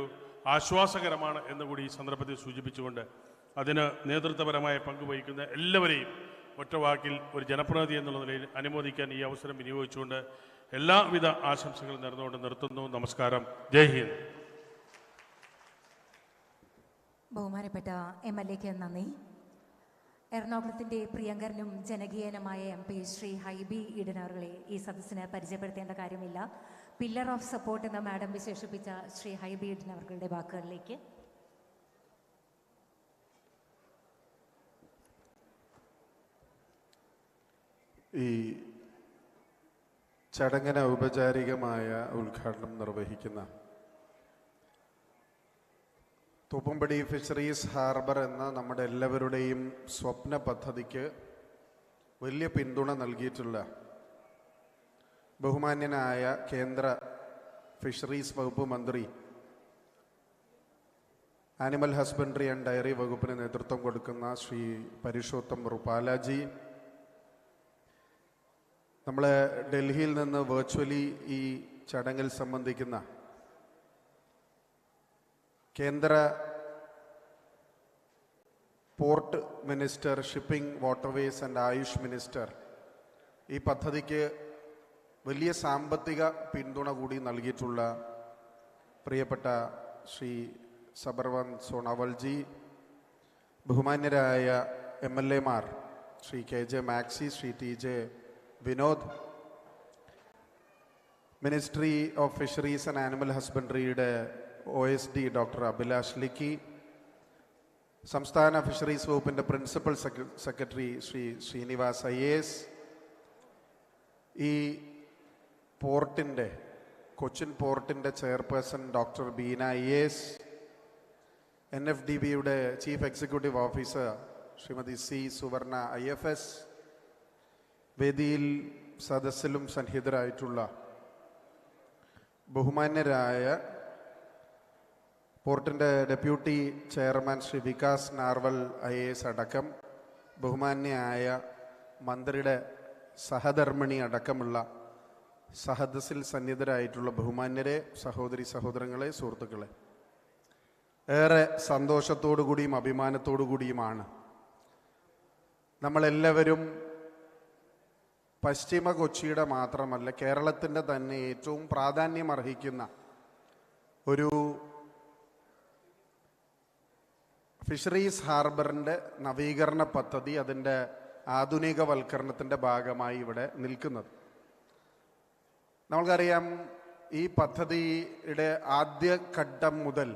ആശ്വാസകരമാണ് എന്നുകൂടി ഈ സന്ദർഭത്തിൽ സൂചിപ്പിച്ചുകൊണ്ട് അതിന് നേതൃത്വപരമായ പങ്കുവഹിക്കുന്ന എല്ലാവരെയും ഒറ്റവാക്കിൽ ഒരു ജനപ്രതിനിധി എന്നുള്ള നിലയിൽ അനുമോദിക്കാൻ ഈ അവസരം വിനിയോഗിച്ചുകൊണ്ട് എല്ലാവിധ ആശംസകളും നേർന്നുകൊണ്ട് നിർത്തുന്നു. നമസ്കാരം. ജയ് ഹിന്ദ്. ബഹുമാനപ്പെട്ട MLAക്ക് നന്ദി. എറണാകുളത്തിൻ്റെ പ്രിയങ്കരനും ജനകീയനുമായ MP ശ്രീ IB ഈഡൻ അവരെ ഈ സദസ്സിന് പരിചയപ്പെടുത്തേണ്ട കാര്യമില്ല. പില്ലർ ഓഫ് സപ്പോർട്ട് എന്ന മാഡം വിശേഷിപ്പിച്ച ശ്രീ IB ഈഡൻ അവരുടെ വാക്കുകളിലേക്ക്. ഈ ചടങ്ങിന് ഔപചാരികമായ ഉദ്ഘാടനം നിർവഹിക്കുന്ന തോപ്പുംപടി ഫിഷറീസ് ഹാർബർ എന്ന നമ്മുടെ എല്ലാവരുടെയും സ്വപ്ന പദ്ധതിക്ക് വലിയ പിന്തുണ നൽകിയിട്ടുള്ള ബഹുമാന്യനായ കേന്ദ്ര ഫിഷറീസ് വകുപ്പ് മന്ത്രി, ആനിമൽ ഹസ്ബൻഡറി ആൻഡ് ഡയറി വകുപ്പിന് നേതൃത്വം കൊടുക്കുന്ന ശ്രീ പരഷോത്തം റുപാലാജി, നമ്മൾ ഡൽഹിയിൽ നിന്ന് വെർച്വലി ഈ ചടങ്ങിൽ സംബന്ധിക്കുന്ന കേന്ദ്ര port minister, shipping, waterways and Ayush minister ഈ പദ്ധതിക്ക് വലിയ സാമ്പത്തിക പിന്തുണ കൂടി നൽകിയിട്ടുള്ള പ്രിയപ്പെട്ട ശ്രീ സബർവന്ത് സോണോവാൽജി, ബഹുമാന്യരായ MLAമാർ Shri KJ Maxi, Shri TJ Vinod, ministry of fisheries and animal ഹസ്ബൻഡറിയുടെ OSD ഡോക്ടർ അഭിലാഷ് ലിക്കി, സംസ്ഥാന ഫിഷറീസ് വകുപ്പിൻ്റെ principal secretary Shri Srinivas IAS, ഈ പോർട്ടിൻ്റെ കൊച്ചിൻ പോർട്ടിൻ്റെ ചെയർപേഴ്സൺ ഡോക്ടർ ബീന IAS, NFDBയുടെ chief executive officer Shrimati C Suvarna IFS, വേദിയിൽ സദസ്സിലും സന്നിഹിതരായിട്ടുള്ള ബഹുമാന്യരായ പോർട്ടിൻ്റെ deputy chairman Shri Vikas Narwal IAS അടക്കം ബഹുമാന്യയായ മന്ത്രിയുടെ സഹധർമ്മിണി അടക്കമുള്ള സഹദസ്സിൽ സന്നിഹിതരായിട്ടുള്ള ബഹുമാന്യരെ, സഹോദരി സഹോദരങ്ങളെ, സുഹൃത്തുക്കളെ, ഏറെ സന്തോഷത്തോടു കൂടിയും അഭിമാനത്തോടു കൂടിയുമാണ് നമ്മളെല്ലാവരും പശ്ചിമ കൊച്ചിയുടെ മാത്രമല്ല കേരളത്തിൻ്റെ തന്നെ ഏറ്റവും പ്രാധാന്യം അർഹിക്കുന്ന ഒരു ഫിഷറീസ് ഹാർബറിൻ്റെ നവീകരണ പദ്ധതി, അതിൻ്റെ ആധുനികവൽക്കരണത്തിൻ്റെ ഭാഗമായി ഇവിടെ നിൽക്കുന്നത്. നമ്മൾക്കറിയാം, ഈ പദ്ധതിയുടെ ആദ്യഘട്ടം മുതൽ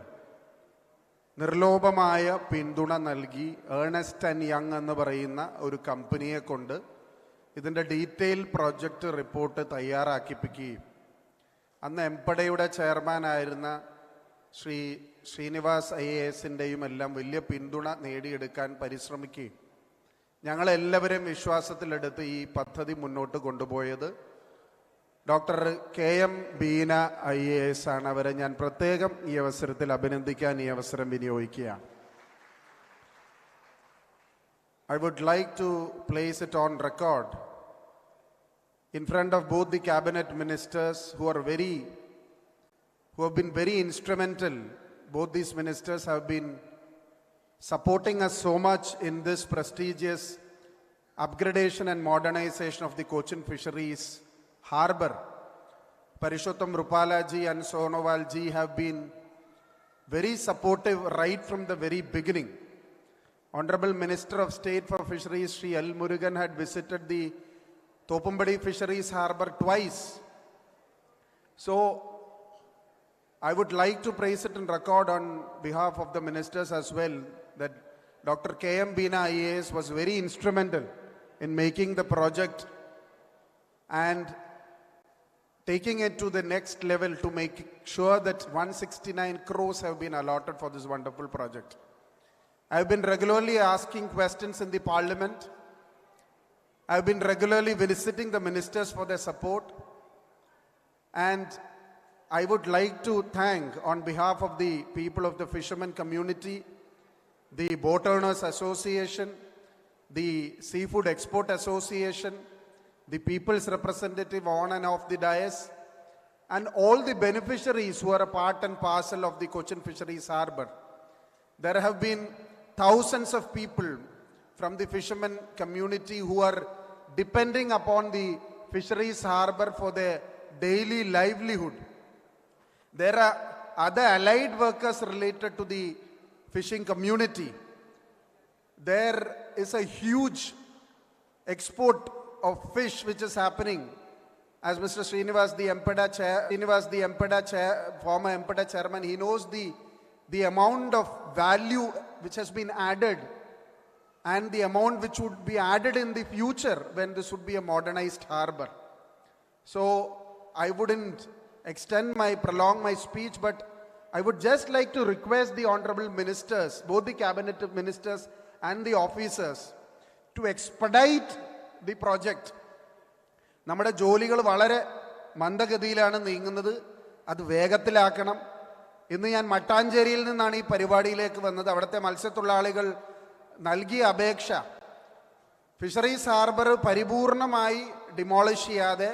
നിർലോഭമായ പിന്തുണ നൽകി ഏണസ്റ്റ് ആൻഡ് യങ് എന്ന് പറയുന്ന ഒരു കമ്പനിയെ കൊണ്ട് ഇതിൻ്റെ ഡീറ്റെയിൽ പ്രോജക്റ്റ് റിപ്പോർട്ട് തയ്യാറാക്കിപ്പിക്കുകയും അന്ന് എംപടയുടെ ചെയർമാനായിരുന്ന ശ്രീ ശ്രീനിവാസ് IASൻ്റെയും എല്ലാം വലിയ പിന്തുണ നേടിയെടുക്കാൻ പരിശ്രമിക്കുകയും ഞങ്ങളെല്ലാവരും വിശ്വാസത്തിലെടുത്ത് ഈ പദ്ധതി മുന്നോട്ട് കൊണ്ടുപോയത് ഡോക്ടർ KM ബീന IAS ആണ്. അവരെ ഞാൻ പ്രത്യേകം ഈ അവസരത്തിൽ അഭിനന്ദിക്കാൻ ഈ അവസരം വിനിയോഗിക്കുകയാണ്. I would like to place it on record in front of both the cabinet ministers who have been very instrumental. Both these ministers have been supporting us so much in this prestigious upgradation and modernization of the Cochin Fisheries Harbour. Parishottam Rupala ji and Sonowal ji have been very supportive right from the very beginning. Honorable Minister of State for Fisheries Sri L. Murugan had visited the Thopumbadi Fisheries Harbour twice. So I would like to praise it in record on behalf of the ministers as well that Dr. KM Bina IAS was very instrumental in making the project and taking it to the next level to make sure that 169 crores have been allotted for this wonderful project. I have been regularly asking questions in the parliament. I have been regularly visiting the ministers for their support. And I would like to thank on behalf of the people of the fishermen community, the Boat Owners Association, the Seafood Export Association, the people's representative on and off the dais, and all the beneficiaries who are a part and parcel of the Cochin Fisheries Harbour. There have been thousands of people from the fishermen community who are depending upon the fisheries harbour for their daily livelihood. There are other allied workers related to the fishing community. There is a huge export of fish which is happening. As Mr. Srinivas, the former MPEDA chairman, he knows the amount of value which has been added and the amount which would be added in the future when this would be a modernized harbour. So I wouldn't prolong my speech, but I would just like to request the honorable ministers, both the cabinet ministers and the officers, to expedite the project. നമ്മുടെ ജോലികൾ വളരെ മന്ദഗതിയിലാണ് നീങ്ങുന്നത്, അത് വേഗത്തിലാക്കണം. ഇന്ന് ഞാൻ മട്ടാഞ്ചേരിയിൽ നിന്നാണ് ഈ പരിപാടിയിലേക്ക് വന്നത്. അവിടുത്തെ മത്സ്യത്തൊഴിലാളികൾ നൽകിയ അപേക്ഷ ഫിഷറീസ് ഹാർബർ പരിപൂർണമായി ഡിമോളിഷ് ചെയ്യാതെ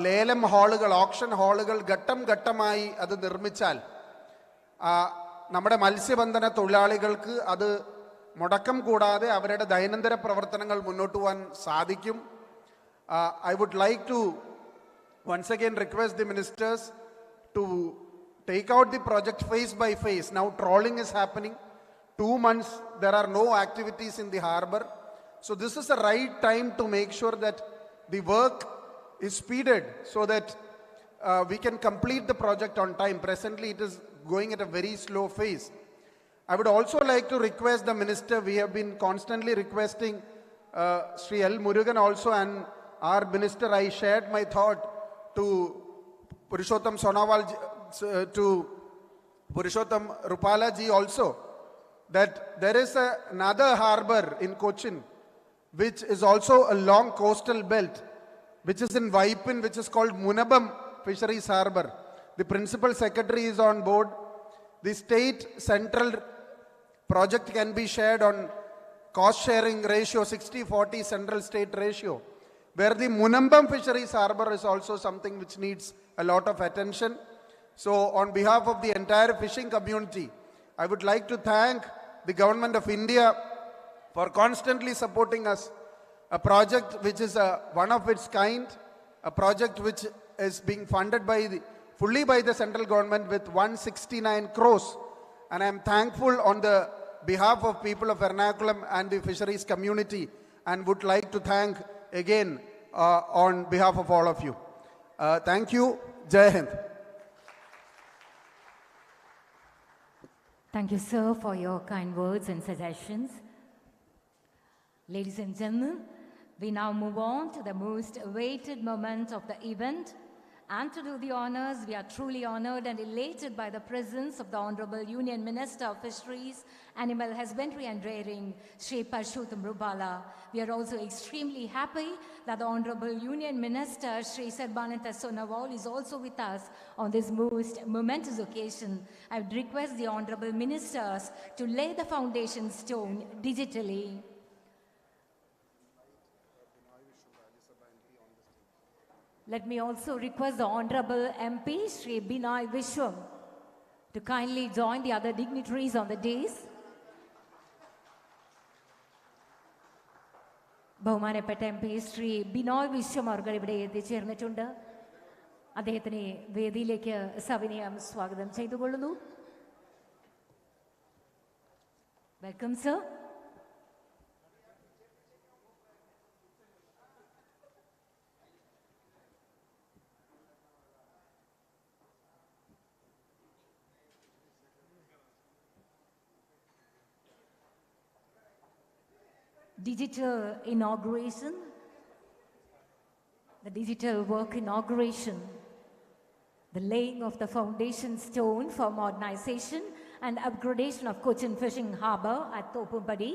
ലേലം ഹാളുകൾ, ഓപ്ഷൻ ഹാളുകൾ ഘട്ടം ഘട്ടമായി അത് നിർമ്മിച്ചാൽ നമ്മുടെ മത്സ്യബന്ധന തൊഴിലാളികൾക്ക് അത് മുടക്കം കൂടാതെ അവരുടെ ദൈനംദിന പ്രവർത്തനങ്ങൾ മുന്നോട്ട് പോകാൻ സാധിക്കും. I would like to once again request the ministers to take out the project phase by phase. Now trawling is happening. 2 months there are no activities in the harbour. So this is the right time to make sure that the work is speeded so that we can complete the project on time. Presently it is going at a very slow phase. I would also like to request the minister, we have been constantly requesting Sri L. Murugan also, and our minister, I shared my thought to Purushottam Sonowal, to Purushottam Rupala ji also, that there is another harbour in Cochin which is also a long coastal belt, which is in VII, which is called Munabam Fisheries Harbour. The Principal Secretary is on board. The state central project can be shared on cost sharing ratio, 60-40 central state ratio, where the Munambam Fisheries Harbour is also something which needs a lot of attention. So on behalf of the entire fishing community, I would like to thank the Government of India for constantly supporting us. A project which is one of its kind, a project which is being funded fully by the central government with 169 crores. And I am thankful on the behalf of people of Ernakulam and the fisheries community, and would like to thank again on behalf of all of you. Thank you. Jai Hind. Thank you, sir, for your kind words and suggestions. Ladies and gentlemen, we now move on to the most awaited moment of the event. And to do the honors, we are truly honored and elated by the presence of the Honorable Union Minister of Fisheries, Animal Husbandry and Rearing, Shri Parshottam Rupala. We are also extremely happy that the Honorable Union Minister, Shri Sarbananda Sonowal, is also with us on this most momentous occasion. I would request the Honorable Ministers to lay the foundation stone digitally. Let me also request the Honorable MP, Shri Binay Vishwam, to kindly join the other dignitaries on the dais. ബഹുമാനപ്പെട്ട M P Shri Binoy Viswam അവർ ഇവിടെ എത്തിച്ചേർന്നിട്ടുണ്ട്. അദ്ദേഹത്തിനെ വേദിയിലേക്ക് സവിനയം സ്വാഗതം ചെയ്തുകൊള്ളുന്നു. Welcome sir. Digital inauguration, the digital work inauguration, the laying of the foundation stone for modernization and upgradation of Cochin Fishing Harbour at Thopumpadi.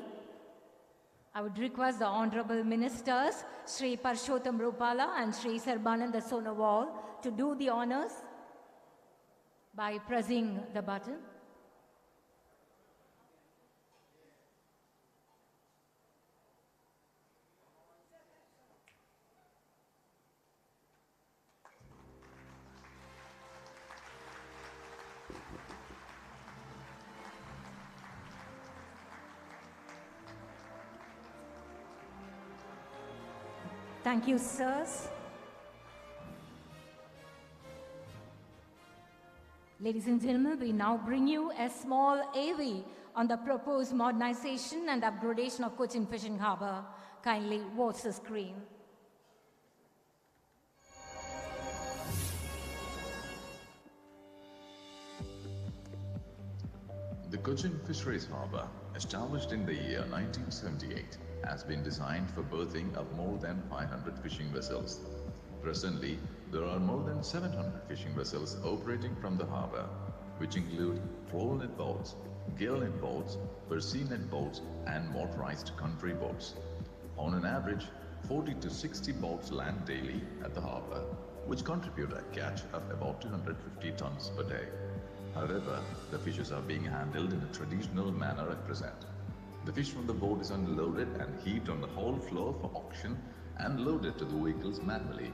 I would request the Honorable Ministers, Shri Parshottam Rupala and Shri Sarbananda Sonowal, to do the honors by pressing the button. Thank you, sirs. Ladies and gentlemen, we now bring you a small AV on the proposed modernization and upgradation of Cochin Fishing Harbour. Kindly watch the screen. The Cochin Fisheries Harbour, established in the year 1978, has been designed for berthing of more than 500 fishing vessels. Presently, there are more than 700 fishing vessels operating from the harbour, which include floor net boats, gale net boats, Persea net boats and motorized country boats. On an average, 40 to 60 boats land daily at the harbour, which contribute a catch of about 250 tons per day. However, the fishes are being handled in a traditional manner at present. The fish from the boat is unloaded and heaped on the whole floor for auction and loaded to the vehicles manually.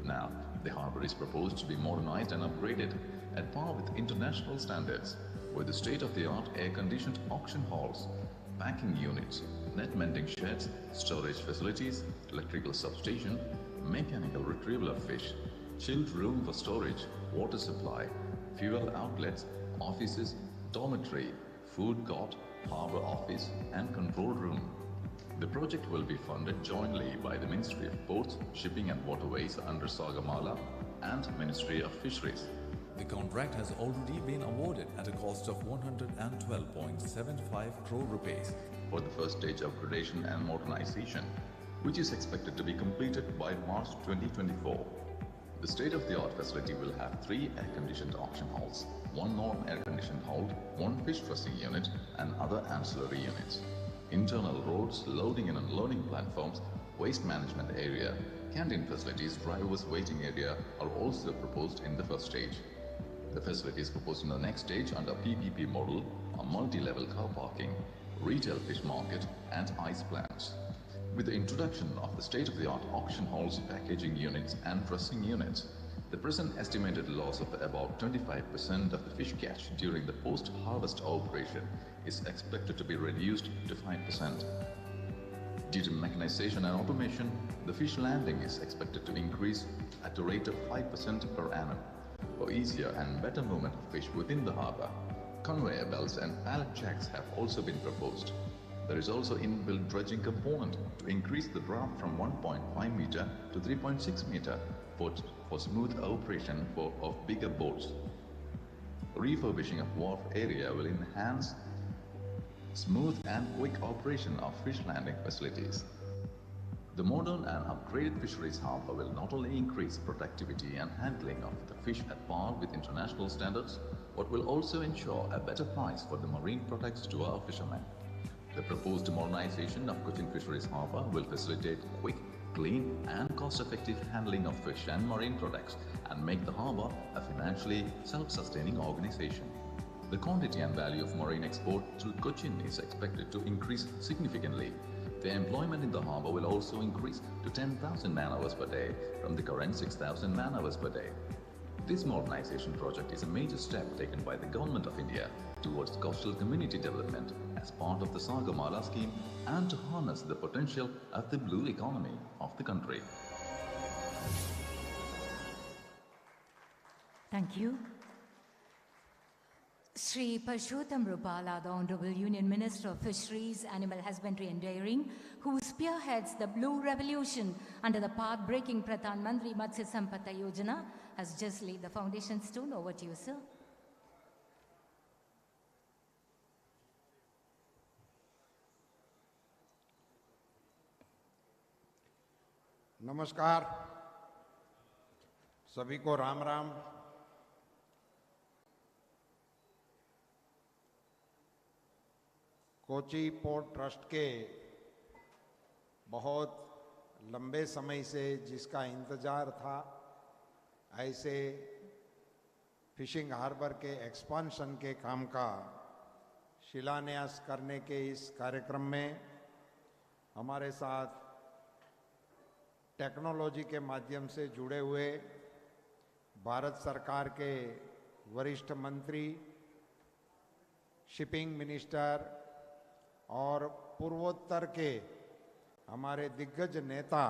Now, the harbour is proposed to be modernized and upgraded at par with international standards, with the state-of-the-art air-conditioned auction halls, packing units, net mending sheds, storage facilities, electrical substation, mechanical retrieval of fish, chilled room for storage, water supply, fuel outlets, offices, dormitory, food court, harbour office and control room. The project will be funded jointly by the Ministry of Ports, Shipping and Waterways under Sagamala and Ministry of Fisheries. The contract has already been awarded at a cost of 112.75 crore rupees for the first stage upgradation and modernization, which is expected to be completed by March 2024. The state-of-the-art facility will have 3 air-conditioned auction halls, 1 non-air-conditioned hall, 1 fish dressing unit and other ancillary units. internal roads, loading and unloading platforms, waste management area, canteen facilities, drivers waiting area are also proposed in the first stage. The facilities proposed in the next stage under PPP model are multi-level car parking, retail fish market and ice plants. With the introduction of the state-of-the-art auction halls, packaging units and dressing units, the present estimated loss of about 25% of the fish catch during the post-harvest operation is expected to be reduced to 5%. Due to mechanization and automation, the fish landing is expected to increase at a rate of 5% per annum. For easier and better movement of fish within the harbour, conveyor belts and pallet jacks have also been proposed. There is also inbuilt dredging component to increase the draft from 1.5 meter to 3.6 meter for smooth operation of bigger boats. Refurbishing of wharf area will enhance smooth and quick operation of fish landing facilities. The modern and upgraded fisheries harbour will not only increase productivity and handling of the fish at par with international standards, but will also ensure a better price for the marine products to our fishermen. The proposed modernization of Cochin Fisheries Harbour will facilitate quick, clean and cost-effective handling of fish and marine products and make the harbour a financially self-sustaining organization. The quantity and value of marine export to Cochin is expected to increase significantly. The employment in the harbour will also increase to 10,000 man-hours per day from the current 6,000 man-hours per day. This modernization project is a major step taken by the Government of India towards coastal community development as part of the Sagar Mala scheme and to harness the potential of the blue economy of the country. Thank you. Sri Parshottam Rupala, the Honorable Union Minister of Fisheries, Animal Husbandry and Dairying, who spearheads the Blue Revolution under the path-breaking Pradhan Mantri Matsya Sampada Yojana, has just laid the foundation stone. Over to you, sir. नमस्कार, सभी को Ram Ram. Kochi port trust के बहुत लंबे समय से जिसका इंतज़ार था, ऐसे फिशिंग हार्बर के एक्सपांशन के काम का शिलान्यास करने के इस कार्यक्रम में हमारे साथ टेक्नोलॉजी के माध्यम से जुड़े हुए भारत सरकार के वरिष्ठ मंत्री, शिपिंग मिनिस्टर और पूर्वोत्तर के हमारे दिग्गज नेता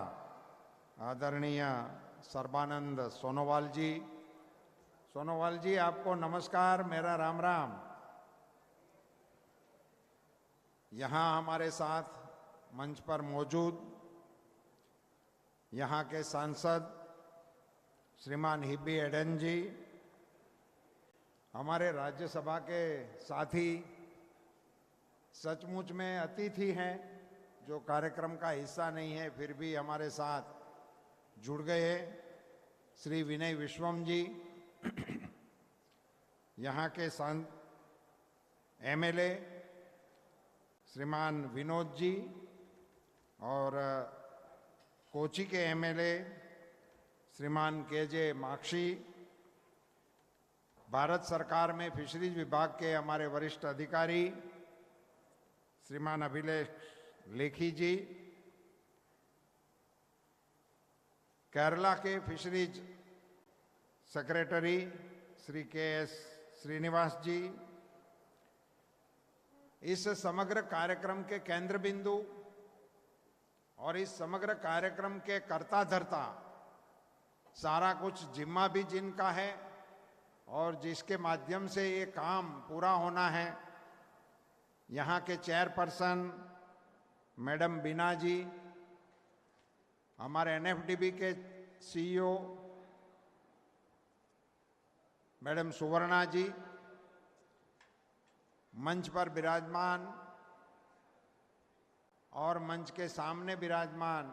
आदरणीय सर्बानंद सोनोवाल जी। सोनोवाल जी, आपको नमस्कार, मेरा राम राम। यहाँ हमारे साथ मंच पर मौजूद यहाँ के सांसद श्रीमान हिब्बी एडन जी, हमारे राज्यसभा के साथी, सचमुच में अतिथि हैं जो कार्यक्रम का हिस्सा नहीं है फिर भी हमारे साथ जुड़ गए, श्री विनय विश्वम जी, यहाँ के एमएलए श्रीमान विनोद जी और कोची के एमएलए श्रीमान केजे माक्षी, भारत सरकार में फिशरीज विभाग के हमारे वरिष्ठ अधिकारी श्रीमान अभिलेख लेखी जी, केरला के fisheries secretary Shri K S. Srinivas ji, इस समग्र कार्यक्रम के केंद्र बिंदु और इस समग्र कार्यक्रम के कर्ता धर्ता, सारा कुछ जिम्मा भी जिनका है और जिसके माध्यम से ये काम पूरा होना है, यहाँ के चेयरपर्सन मैडम बीना जी, हमारे एनएफडीबी के सीईओ मैडम सुवर्णा जी, मंच पर विराजमान और मंच के सामने विराजमान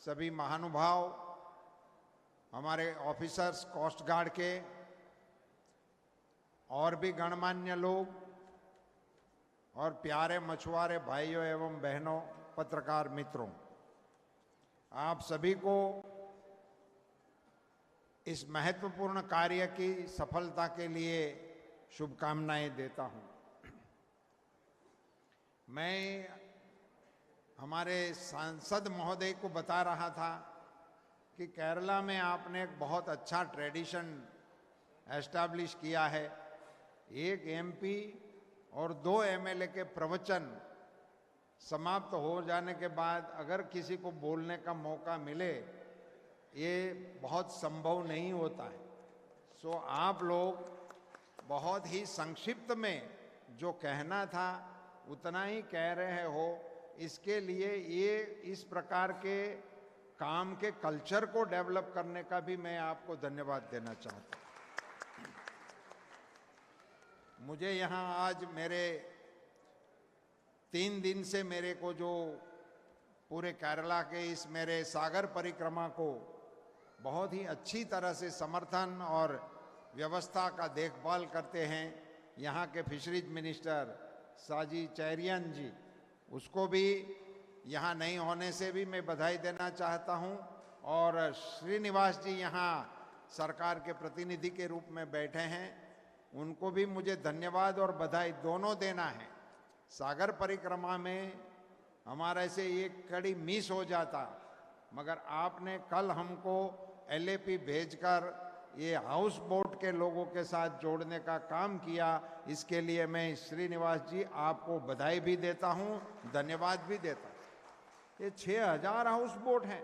सभी महानुभाव, हमारे ऑफिसर्स कोस्ट गार्ड के, और भी गणमान्य लोग, और प्यारे मछुआरे भाइयों एवं बहनों, पत्रकार मित्रों, आप सभी को इस महत्वपूर्ण कार्य की सफलता के लिए शुभकामनाएं देता हूं। मैं हमारे सांसद महोदय को बता रहा था कि केरला में आपने एक बहुत अच्छा ट्रेडिशन एस्टैब्लिश किया है। एक एमपी और 2 एमएलए के प्रवचन समाप्त हो जाने के बाद अगर किसी को बोलने का मौका मिले, ये बहुत संभव नहीं होता है। सो आप लोग बहुत ही संक्षिप्त में जो कहना था उतना ही कह रहे हो। इसके लिए ये इस प्रकार के काम के कल्चर को डेवलप करने का भी मैं आपको धन्यवाद देना चाहता हूं। मुझे यहाँ आज मेरे 3 दिन से मेरे को जो पूरे केरला के इस मेरे सागर परिक्रमा को बहुत ही अच्छी तरह से समर्थन और व्यवस्था का देखभाल करते हैं यहाँ के फिशरीज मिनिस्टर साजी चैरियन जी, उसको भी यहाँ नहीं होने से भी मैं बधाई देना चाहता हूँ। और श्रीनिवास जी यहाँ सरकार के प्रतिनिधि के रूप में बैठे हैं, उनको भी मुझे धन्यवाद और बधाई दोनों देना है। सागर परिक्रमा में हमारे से एक कड़ी मिस हो जाता, मगर आपने कल हमको एलएपी भेजकर ये हाउस बोट के लोगों के साथ जोड़ने का काम किया। इसके लिए मैं श्रीनिवास जी आपको बधाई भी देता हूँ, धन्यवाद भी देता हूँ। ये 6000 हाउस बोट हैं,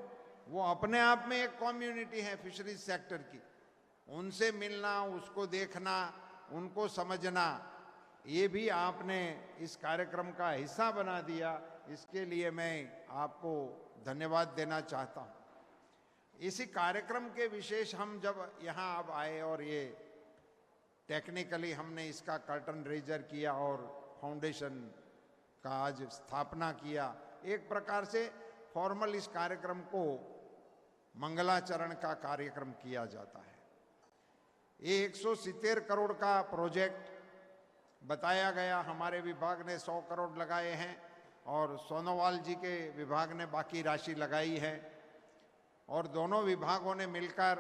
वो अपने आप में एक कम्युनिटी है फिशरीज सेक्टर की। उनसे मिलना, उसको देखना, उनको समझना, ये भी आपने इस कार्यक्रम का हिस्सा बना दिया। इसके लिए मैं आपको धन्यवाद देना चाहता हूँ। इसी कार्यक्रम के विशेष हम जब यहाँ अब आए और ये टेक्निकली हमने इसका कर्टन रेजर किया और फाउंडेशन का आज स्थापना किया, एक प्रकार से फॉर्मल इस कार्यक्रम को मंगलाचरण का कार्यक्रम किया जाता है। ये 170 करोड़ का प्रोजेक्ट बताया गया, हमारे विभाग ने 100 करोड़ लगाए हैं और सोनोवाल जी के विभाग ने बाकी राशि लगाई है। और दोनों विभागों ने मिलकर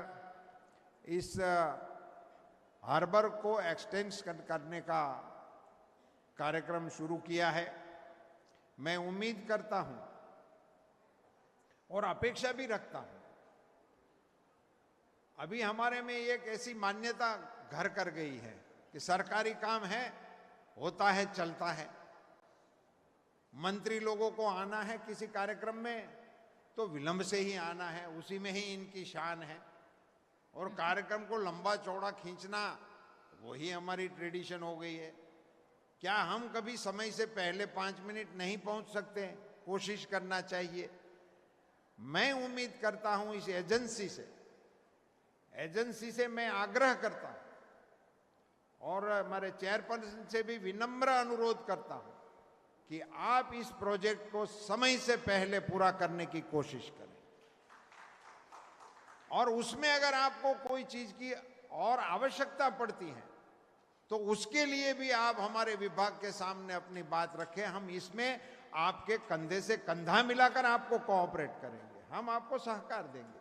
इस हार्बर को एक्सटेंड करने का कार्यक्रम शुरू किया है। मैं उम्मीद करता हूं और अपेक्षा भी रखता हूं, अभी हमारे में एक ऐसी मान्यता घर कर गई है कि सरकारी काम है, होता है, चलता है। मंत्री लोगों को आना है किसी कार्यक्रम में तो विलंब से ही आना है, उसी में ही इनकी शान है। और कार्यक्रम को लंबा चौड़ा खींचना वही हमारी ट्रेडिशन हो गई है। क्या हम कभी समय से पहले 5 मिनट नहीं पहुंच सकते? कोशिश करना चाहिए। मैं उम्मीद करता हूं इस एजेंसी से मैं आग्रह करता हूं और हमारे चेयरपर्सन से भी विनम्र अनुरोध करता हूं कि आप इस प्रोजेक्ट को समय से पहले पूरा करने की कोशिश करें। और उसमें अगर आपको कोई चीज की और आवश्यकता पड़ती है तो उसके लिए भी आप हमारे विभाग के सामने अपनी बात रखें। हम इसमें आपके कंधे से कंधा मिलाकर आपको कोऑपरेट करेंगे, हम आपको सहकार देंगे।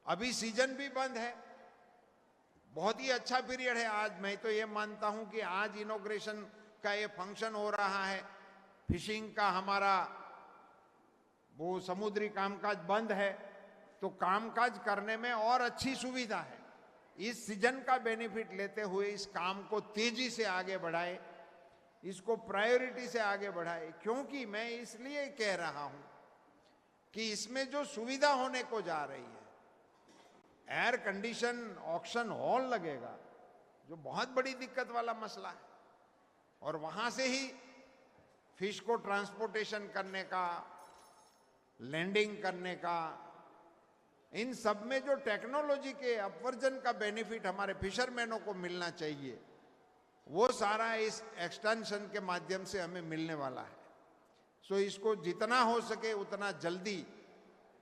अभी सीजन भी बंद है, बहुत ही अच्छा पीरियड है। आज मैं तो ये मानता हूं कि आज इनॉग्रेशन का ये फंक्शन हो रहा है, फिशिंग का हमारा वो समुद्री कामकाज बंद है, तो कामकाज करने में और अच्छी सुविधा है। इस सीजन का बेनिफिट लेते हुए इस काम को तेजी से आगे बढ़ाए, इसको प्रायोरिटी से आगे बढ़ाए। क्योंकि मैं इसलिए कह रहा हूं कि इसमें जो सुविधा होने को जा रही है, एयर कंडीशन ऑक्शन हॉल लगेगा, जो बहुत बड़ी दिक्कत वाला मसला है। और वहां से ही फिश को ट्रांसपोर्टेशन करने का, लैंडिंग करने का, इन सब में जो टेक्नोलॉजी के अपवर्जन का बेनिफिट हमारे फिशरमैनों को मिलना चाहिए, वो सारा इस एक्सटेंशन के माध्यम से हमें मिलने वाला है। सो इसको जितना हो सके उतना जल्दी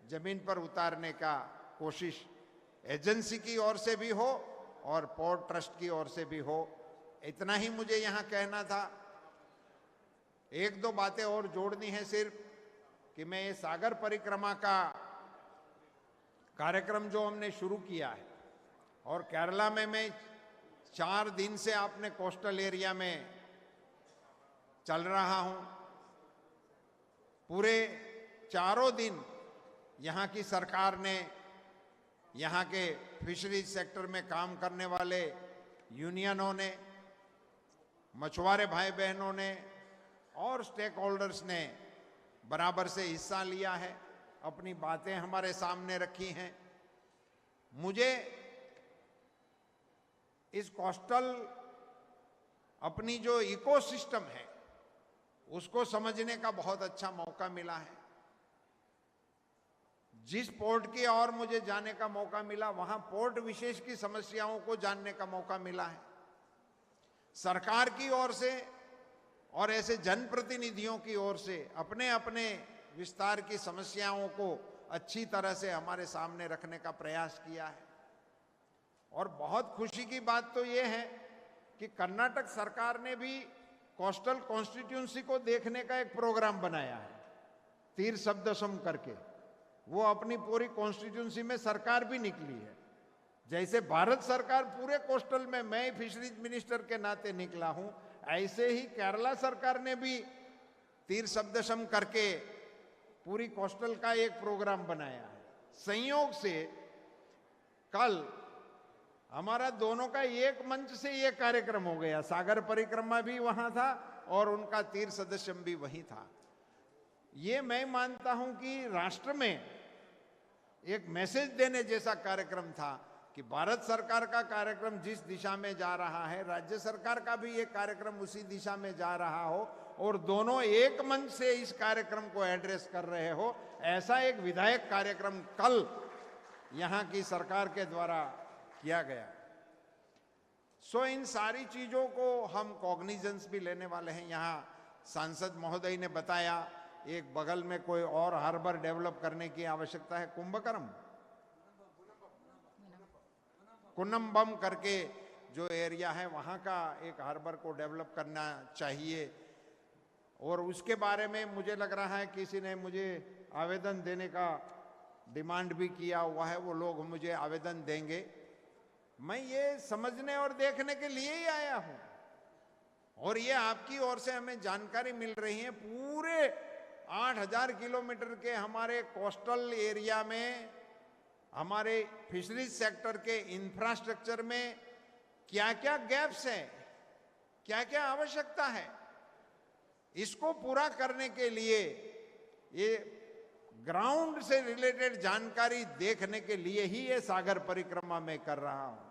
जमीन पर उतारने का कोशिश एजेंसी की ओर से भी हो और पोर्ट ट्रस्ट की ओर से भी हो। इतना ही मुझे यहाँ कहना था। एक दो बातें और जोड़नी है सिर्फ कि मैं ये सागर परिक्रमा का कार्यक्रम जो हमने शुरू किया है और केरला में मैं 4 दिन से अपने कोस्टल एरिया में चल रहा हूं। पूरे 4 दिन यहाँ की सरकार ने यहाँ के फिशरीज सेक्टर में काम करने वाले यूनियनों ने, मछुआरे भाई बहनों ने और स्टेक होल्डर्स ने बराबर से हिस्सा लिया है, अपनी बातें हमारे सामने रखी हैं। मुझे इस कोस्टल अपनी जो इकोसिस्टम है उसको समझने का बहुत अच्छा मौका मिला है। जिस पोर्ट की ओर मुझे जाने का मौका मिला वहां पोर्ट विशेष की समस्याओं को जानने का मौका मिला है। सरकार की ओर से और ऐसे जनप्रतिनिधियों की ओर से अपने अपने विस्तार की समस्याओं को अच्छी तरह से हमारे सामने रखने का प्रयास किया है। और बहुत खुशी की बात तो ये है कि कर्नाटक सरकार ने भी कोस्टल कॉन्स्टिट्यूंसी को देखने का एक प्रोग्राम बनाया है, तीर शब्दसम करके। वो अपनी पूरी कॉन्स्टिट्यूंसी में सरकार भी निकली है। जैसे भारत सरकार पूरे कोस्टल में मैं फिशरीज मिनिस्टर के नाते निकला हूं, ऐसे ही केरला सरकार ने भी तीर शब्दसम करके पूरी कोस्टल का एक प्रोग्राम बनाया है। संयोग से कल हमारा दोनों का एक मंच से ये कार्यक्रम हो गया। सागर परिक्रमा भी वहां था और उनका तीर सदस्यम भी वहीं था। ये मैं मानता हूं कि राष्ट्र में एक मैसेज देने जैसा कार्यक्रम था कि भारत सरकार का कार्यक्रम जिस दिशा में जा रहा है, राज्य सरकार का भी ये कार्यक्रम उसी दिशा में जा रहा हो और दोनों एक मंच से इस कार्यक्रम को एड्रेस कर रहे हो। ऐसा एक विधायक कार्यक्रम कल यहाँ की सरकार के द्वारा किया गया। इन सारी चीजों को हम कॉग्निजेंस भी लेने वाले हैं। यहाँ सांसद महोदय ने बताया एक बगल में कोई और हार्बर डेवलप करने की आवश्यकता है, कुन्नम्बम करके जो एरिया है वहाँ का एक हार्बर को डेवलप करना चाहिए। और उसके बारे में मुझे लग रहा है किसी ने मुझे आवेदन देने का डिमांड भी किया हुआ है, वो लोग मुझे आवेदन देंगे। मैं ये समझने और देखने के लिए ही आया हूं और ये आपकी ओर से हमें जानकारी मिल रही है। पूरे 8000 किलोमीटर के हमारे कोस्टल एरिया में हमारे फिशरीज सेक्टर के इंफ्रास्ट्रक्चर में क्या क्या गैप्स हैं, क्या क्या आवश्यकता है, इसको पूरा करने के लिए ये ग्राउंड से रिलेटेड जानकारी देखने के लिए ही ये सागर परिक्रमा में कर रहा हूं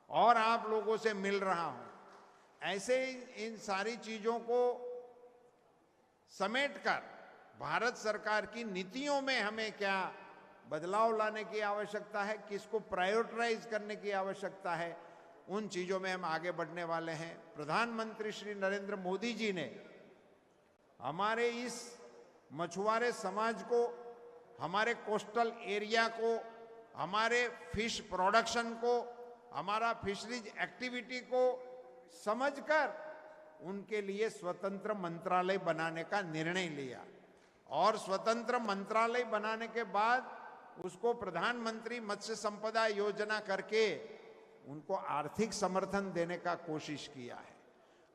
और आप लोगों से मिल रहा हूं। ऐसे इन सारी चीजों को समेटकर भारत सरकार की नीतियों में हमें क्या बदलाव लाने की आवश्यकता है, किसको प्रायोरिटाइज करने की आवश्यकता है, उन चीजों में हम आगे बढ़ने वाले हैं। प्रधानमंत्री श्री नरेंद्र मोदी जी ने हमारे इस मछुआरे समाज को, हमारे कोस्टल एरिया को, हमारे फिश प्रोडक्शन को, हमारा फिशरीज एक्टिविटी को समझकर उनके लिए स्वतंत्र मंत्रालय बनाने का निर्णय लिया और स्वतंत्र मंत्रालय बनाने के बाद उसको प्रधानमंत्री मत्स्य संपदा योजना करके उनको आर्थिक समर्थन देने का कोशिश किया है।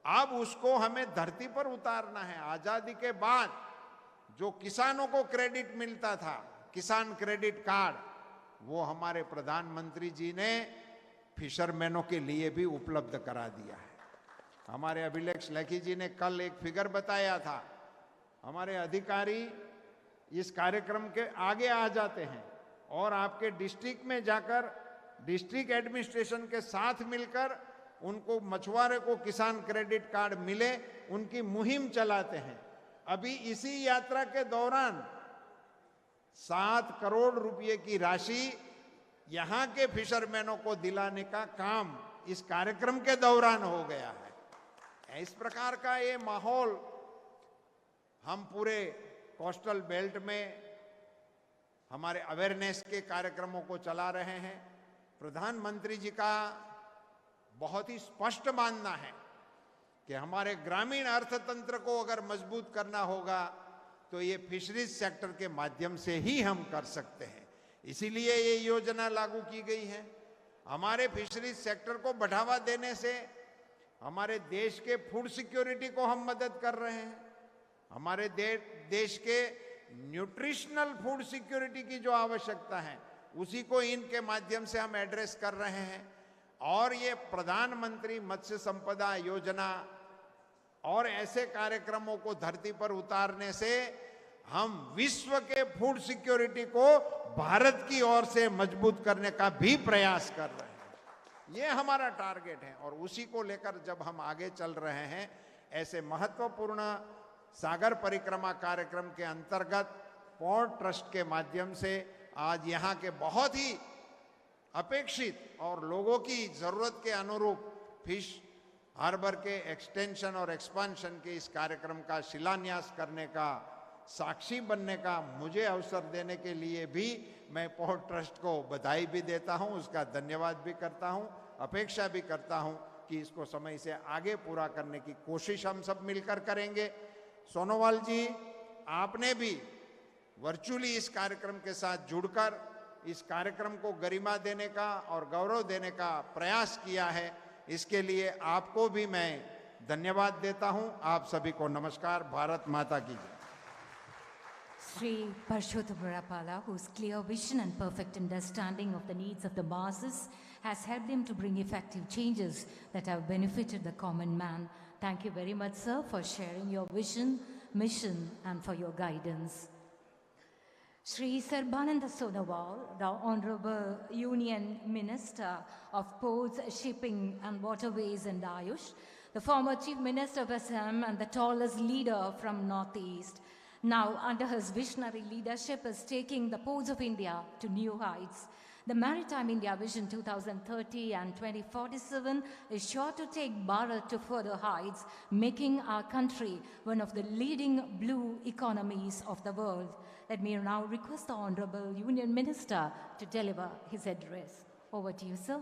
अब उसको हमें धरती पर उतारना है। आजादी के बाद जो किसानों को क्रेडिट मिलता था, किसान क्रेडिट कार्ड, वो हमारे प्रधानमंत्री जी ने फिशरमैनों के लिए भी उपलब्ध करा दिया है। हमारे अभिलेख लेखी जी ने कल एक फिगर बताया था। हमारे अधिकारी इस कार्यक्रम के आगे आ जाते हैं और आपके डिस्ट्रिक्ट में जाकर डिस्ट्रिक्ट एडमिनिस्ट्रेशन के साथ मिलकर उनको मछुआरे को किसान क्रेडिट कार्ड मिले, उनकी मुहिम चलाते हैं। अभी इसी यात्रा के दौरान 7 करोड़ रुपए की राशि यहां के फिशरमैनों को दिलाने का काम इस कार्यक्रम के दौरान हो गया है। इस प्रकार का ये माहौल हम पूरे कोस्टल बेल्ट में हमारे अवेयरनेस के कार्यक्रमों को चला रहे हैं। प्रधानमंत्री जी का बहुत ही स्पष्ट मानना है कि हमारे ग्रामीण अर्थतंत्र को अगर मजबूत करना होगा तो ये फिशरीज सेक्टर के माध्यम से ही हम कर सकते हैं। इसीलिए ये योजना लागू की गई है। हमारे फिशरीज सेक्टर को बढ़ावा देने से हमारे देश के फूड सिक्योरिटी को हम मदद कर रहे हैं। हमारे देश के न्यूट्रिशनल फूड सिक्योरिटी की जो आवश्यकता है उसी को इनके माध्यम से हम एड्रेस कर रहे हैं। और ये प्रधानमंत्री मत्स्य संपदा योजना और ऐसे कार्यक्रमों को धरती पर उतारने से हम विश्व के फूड सिक्योरिटी को भारत की ओर से मजबूत करने का भी प्रयास कर रहे हैं। ये हमारा टारगेट है और उसी को लेकर जब हम आगे चल रहे हैं, ऐसे महत्वपूर्ण सागर परिक्रमा कार्यक्रम के अंतर्गत पोर्ट ट्रस्ट के माध्यम से आज यहाँ के बहुत ही अपेक्षित और लोगों की जरूरत के अनुरूप फिश हार्बर के एक्सटेंशन और एक्सपांशन के इस कार्यक्रम का शिलान्यास करने का, साक्षी बनने का मुझे अवसर देने के लिए भी मैं पोर्ट ट्रस्ट को बधाई भी देता हूं, उसका धन्यवाद भी करता हूं, अपेक्षा भी करता हूं कि इसको समय से आगे पूरा करने की कोशिश हम सब मिलकर करेंगे। सोनोवाल जी, आपने भी वर्चुअली इस कार्यक्रम के साथ जुड़कर इस कार्यक्रम को गरिमा देने का और गौरव देने का प्रयास किया है, इसके लिए आपको भी मैं धन्यवाद देता हूं। आप सभी को नमस्कार। भारत माता की जय। Sri Parshottam Rapala, whose clear vision and perfect understanding of the needs of the masses has helped him to bring effective changes that have benefited the common man. Thank you very much, sir, for sharing your vision, mission, and for your guidance. Sri Sarbananda Sonowal, the Honorable Union Minister of Ports, Shipping and Waterways and Ayush, the former Chief Minister of Assam and the tallest leader from Northeast, now under his visionary leadership is taking the ports of India to new heights. The Maritime India Vision 2030 and 2047 is sure to take Bharat to further heights, making our country one of the leading blue economies of the world. Let me now request the Honorable Union Minister to deliver his address. Over to you, sir.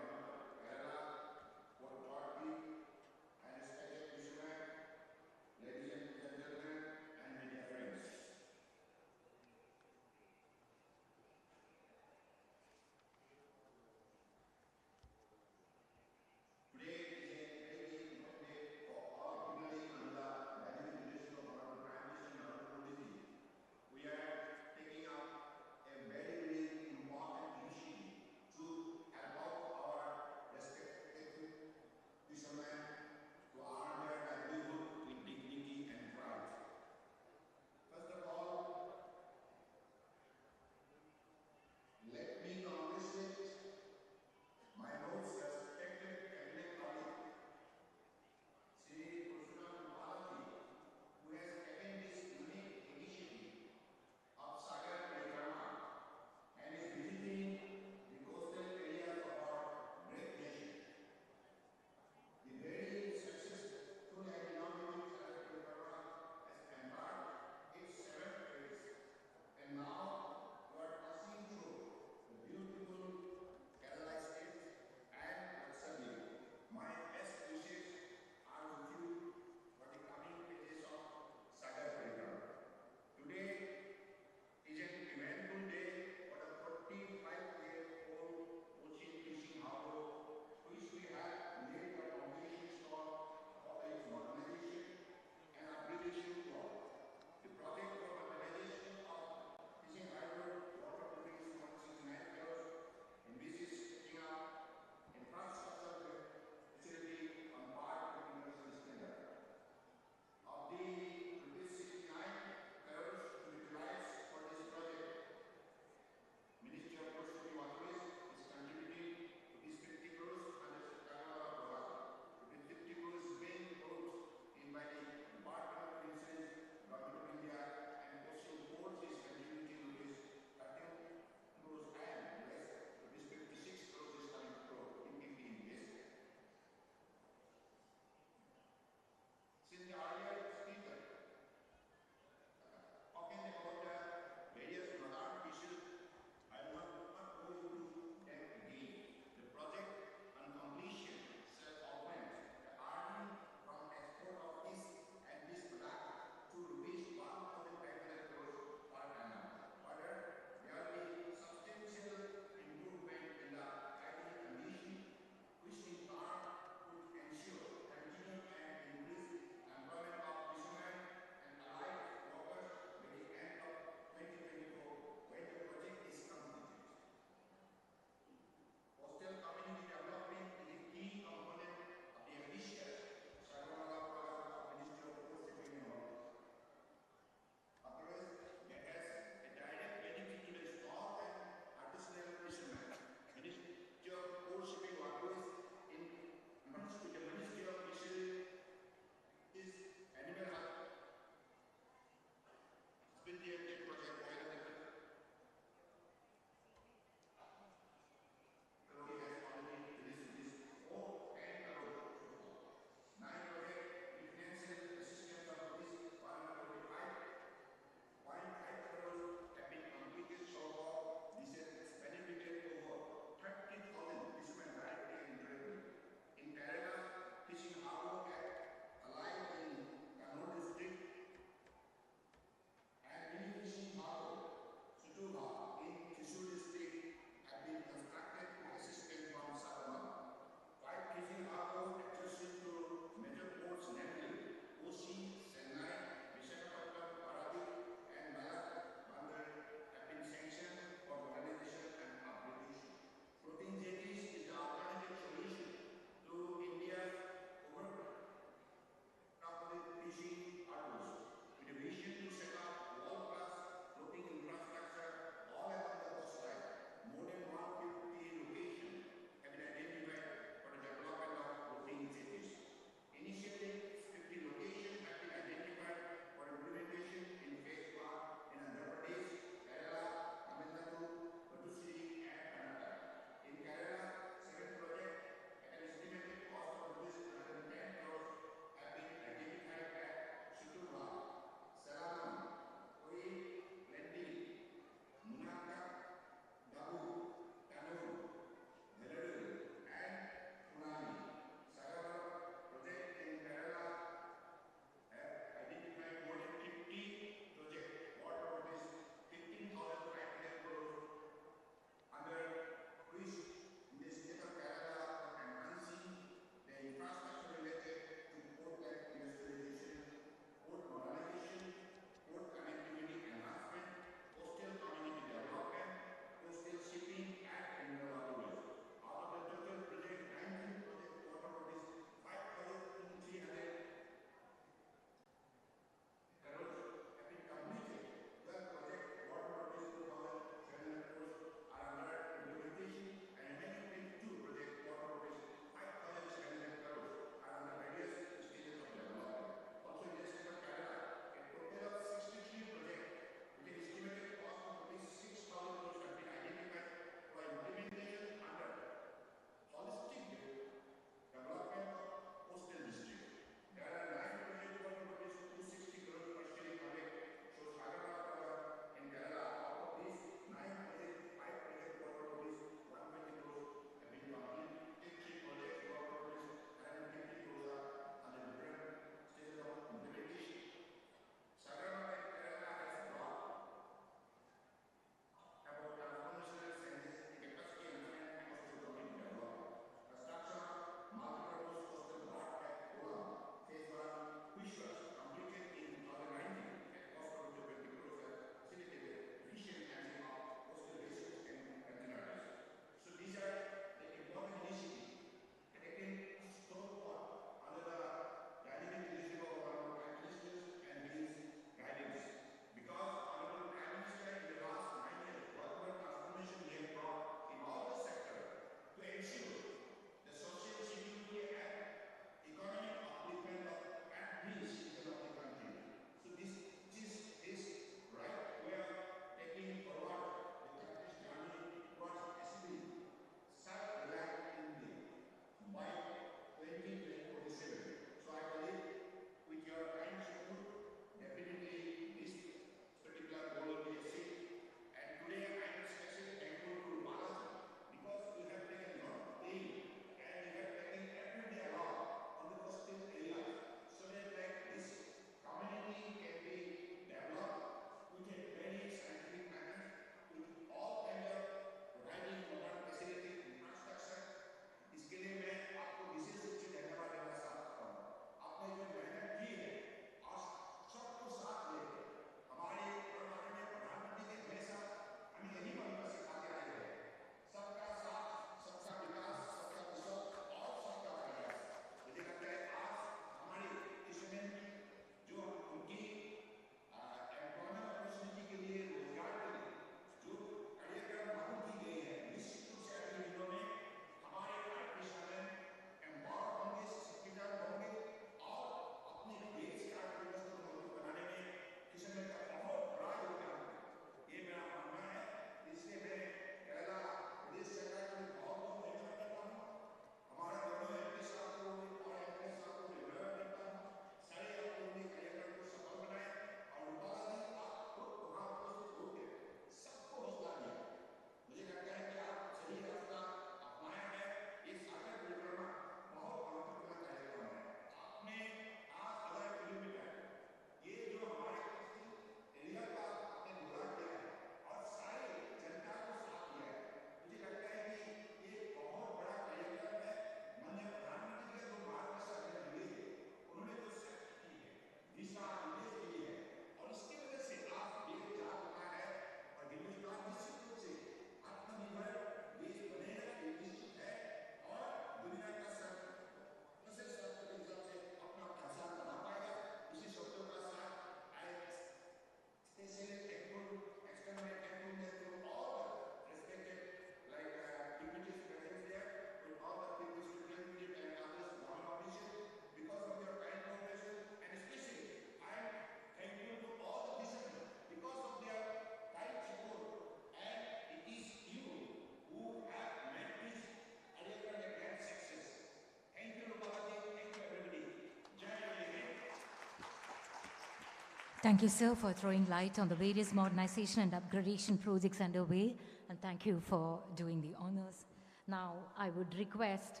Thank you, sir, for throwing light on the various modernization and upgradation projects underway, and thank you for doing the honors. Now, I would request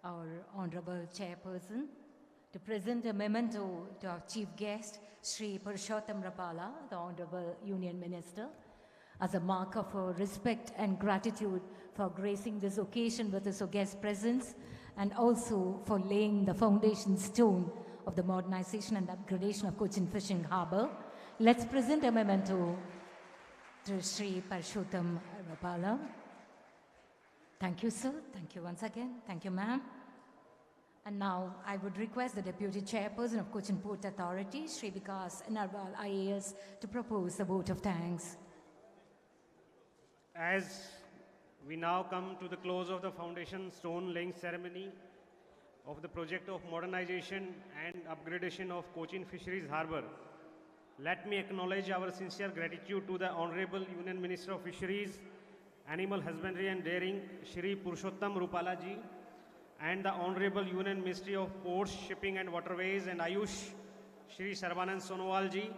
our Honorable Chairperson to present a memento to our chief guest, Sri Purushottam Rapala, the Honorable Union Minister, as a mark of our respect and gratitude for gracing this occasion with his august presence, and also for laying the foundation stone of the modernization and upgradation of Cochin Fishing Harbour. Let's present a memento to Sri Purushottam Rapala. Thank you, sir. Thank you once again. Thank you, ma'am. And now I would request the Deputy Chairperson of Cochin Port Authority, Sri Vikas Narwal IAS, to propose the vote of thanks. As we now come to the close of the foundation stone laying ceremony of the project of modernization and upgradation of Cochin Fisheries Harbour, let me acknowledge our sincere gratitude to the Honorable Union Minister of Fisheries, Animal Husbandry and Dairying, Shri Purushottam Rupala ji, and the Honorable Union Ministry of Ports, Shipping and Waterways and Ayush, Shri Sarvanand Sonowal ji,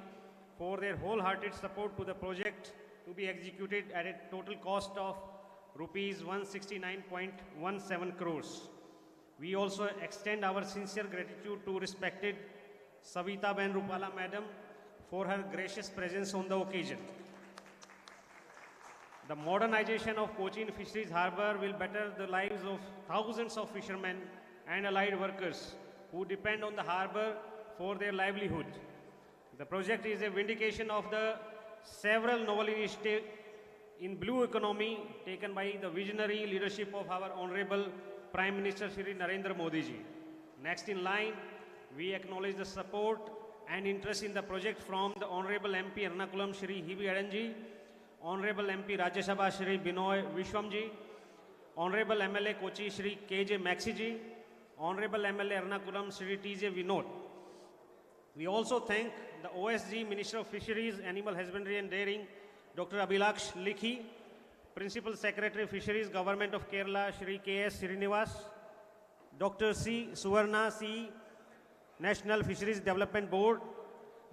for their wholehearted support to the project to be executed at a total cost of rupees 169.17 crores. We also extend our sincere gratitude to respected Savita Ben Rupala Madam for her gracious presence on the occasion. The modernization of Cochin Fisheries Harbour will better the lives of thousands of fishermen and allied workers who depend on the harbour for their livelihood. The project is a vindication of the several novel initiatives in blue economy taken by the visionary leadership of our Honorable Prime Minister Shri Narendra Modi ji. Next in line, we acknowledge the support and interest in the project from the Honorable MP Ernakulam Shri Hibi Adan ji, Honorable MP Rajya Sabha Shri Binoy Vishwam ji, Honorable MLA Kochi Shri KJ Maxi ji, Honorable MLA Ernakulam Shri TJ Vinod. We also thank the OSG Minister of Fisheries, Animal Husbandry and Dairying, Dr. Abhilaksh Likhi, Principal Secretary Fisheries, Government of Kerala, Shri K.S. Srinivas, Dr. C. Suvarna C., National Fisheries Development Board,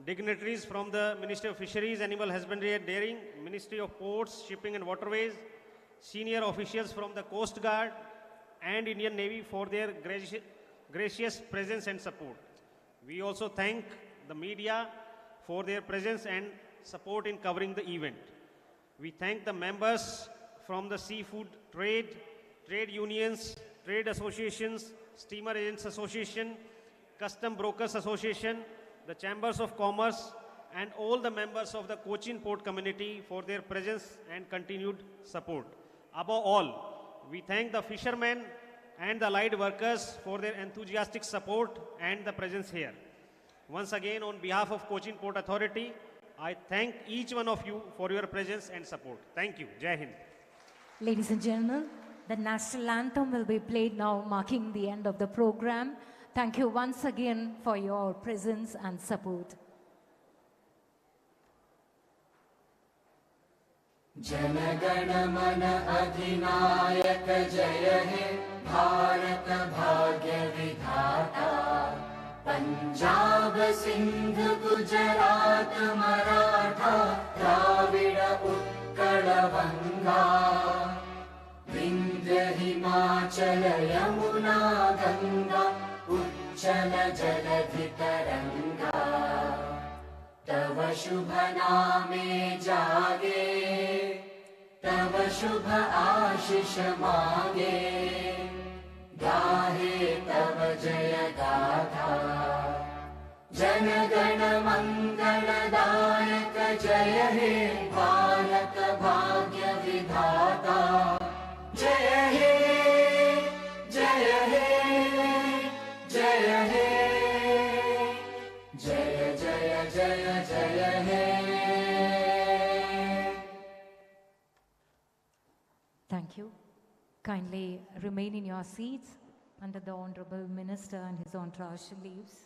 dignitaries from the Ministry of Fisheries, Animal Husbandry and Dairying, Ministry of Ports, Shipping and Waterways, senior officials from the Coast Guard and Indian Navy for their gracious presence and support. We also thank the media for their presence and support in covering the event. We thank the members from the seafood trade, trade unions, trade associations, steamer agents association, custom brokers association, the chambers of commerce, and all the members of the Cochin port community for their presence and continued support. Above all, we thank the fishermen and the allied workers for their enthusiastic support and the presence here. Once again, on behalf of Cochin Port Authority, I thank each one of you for your presence and support. Thank you. Jai Hind. Ladies and gentlemen, the national anthem will be played now, marking the end of the program. Thank you once again for your presence and support. जनगण मन अधिनायक जय हे भारत भाग्य विधाता पंजाब सिंध गुजरात मराठा द्राविड़ उत्कल गंगा विंध्य हिमाचल यमुना गंगा उच्चल जलधि तरंगा तव शुभ नामे जागे तव शुभ आशीष मांगे गाहे तव जय गाथा जन गण मंगल दायक जय हे भारत भाग्य विधाता जय हे जय हे जय हे जय जय जय जय हे. Thank you. Kindly remain in your seats under the Honorable Minister and his entourage leaves.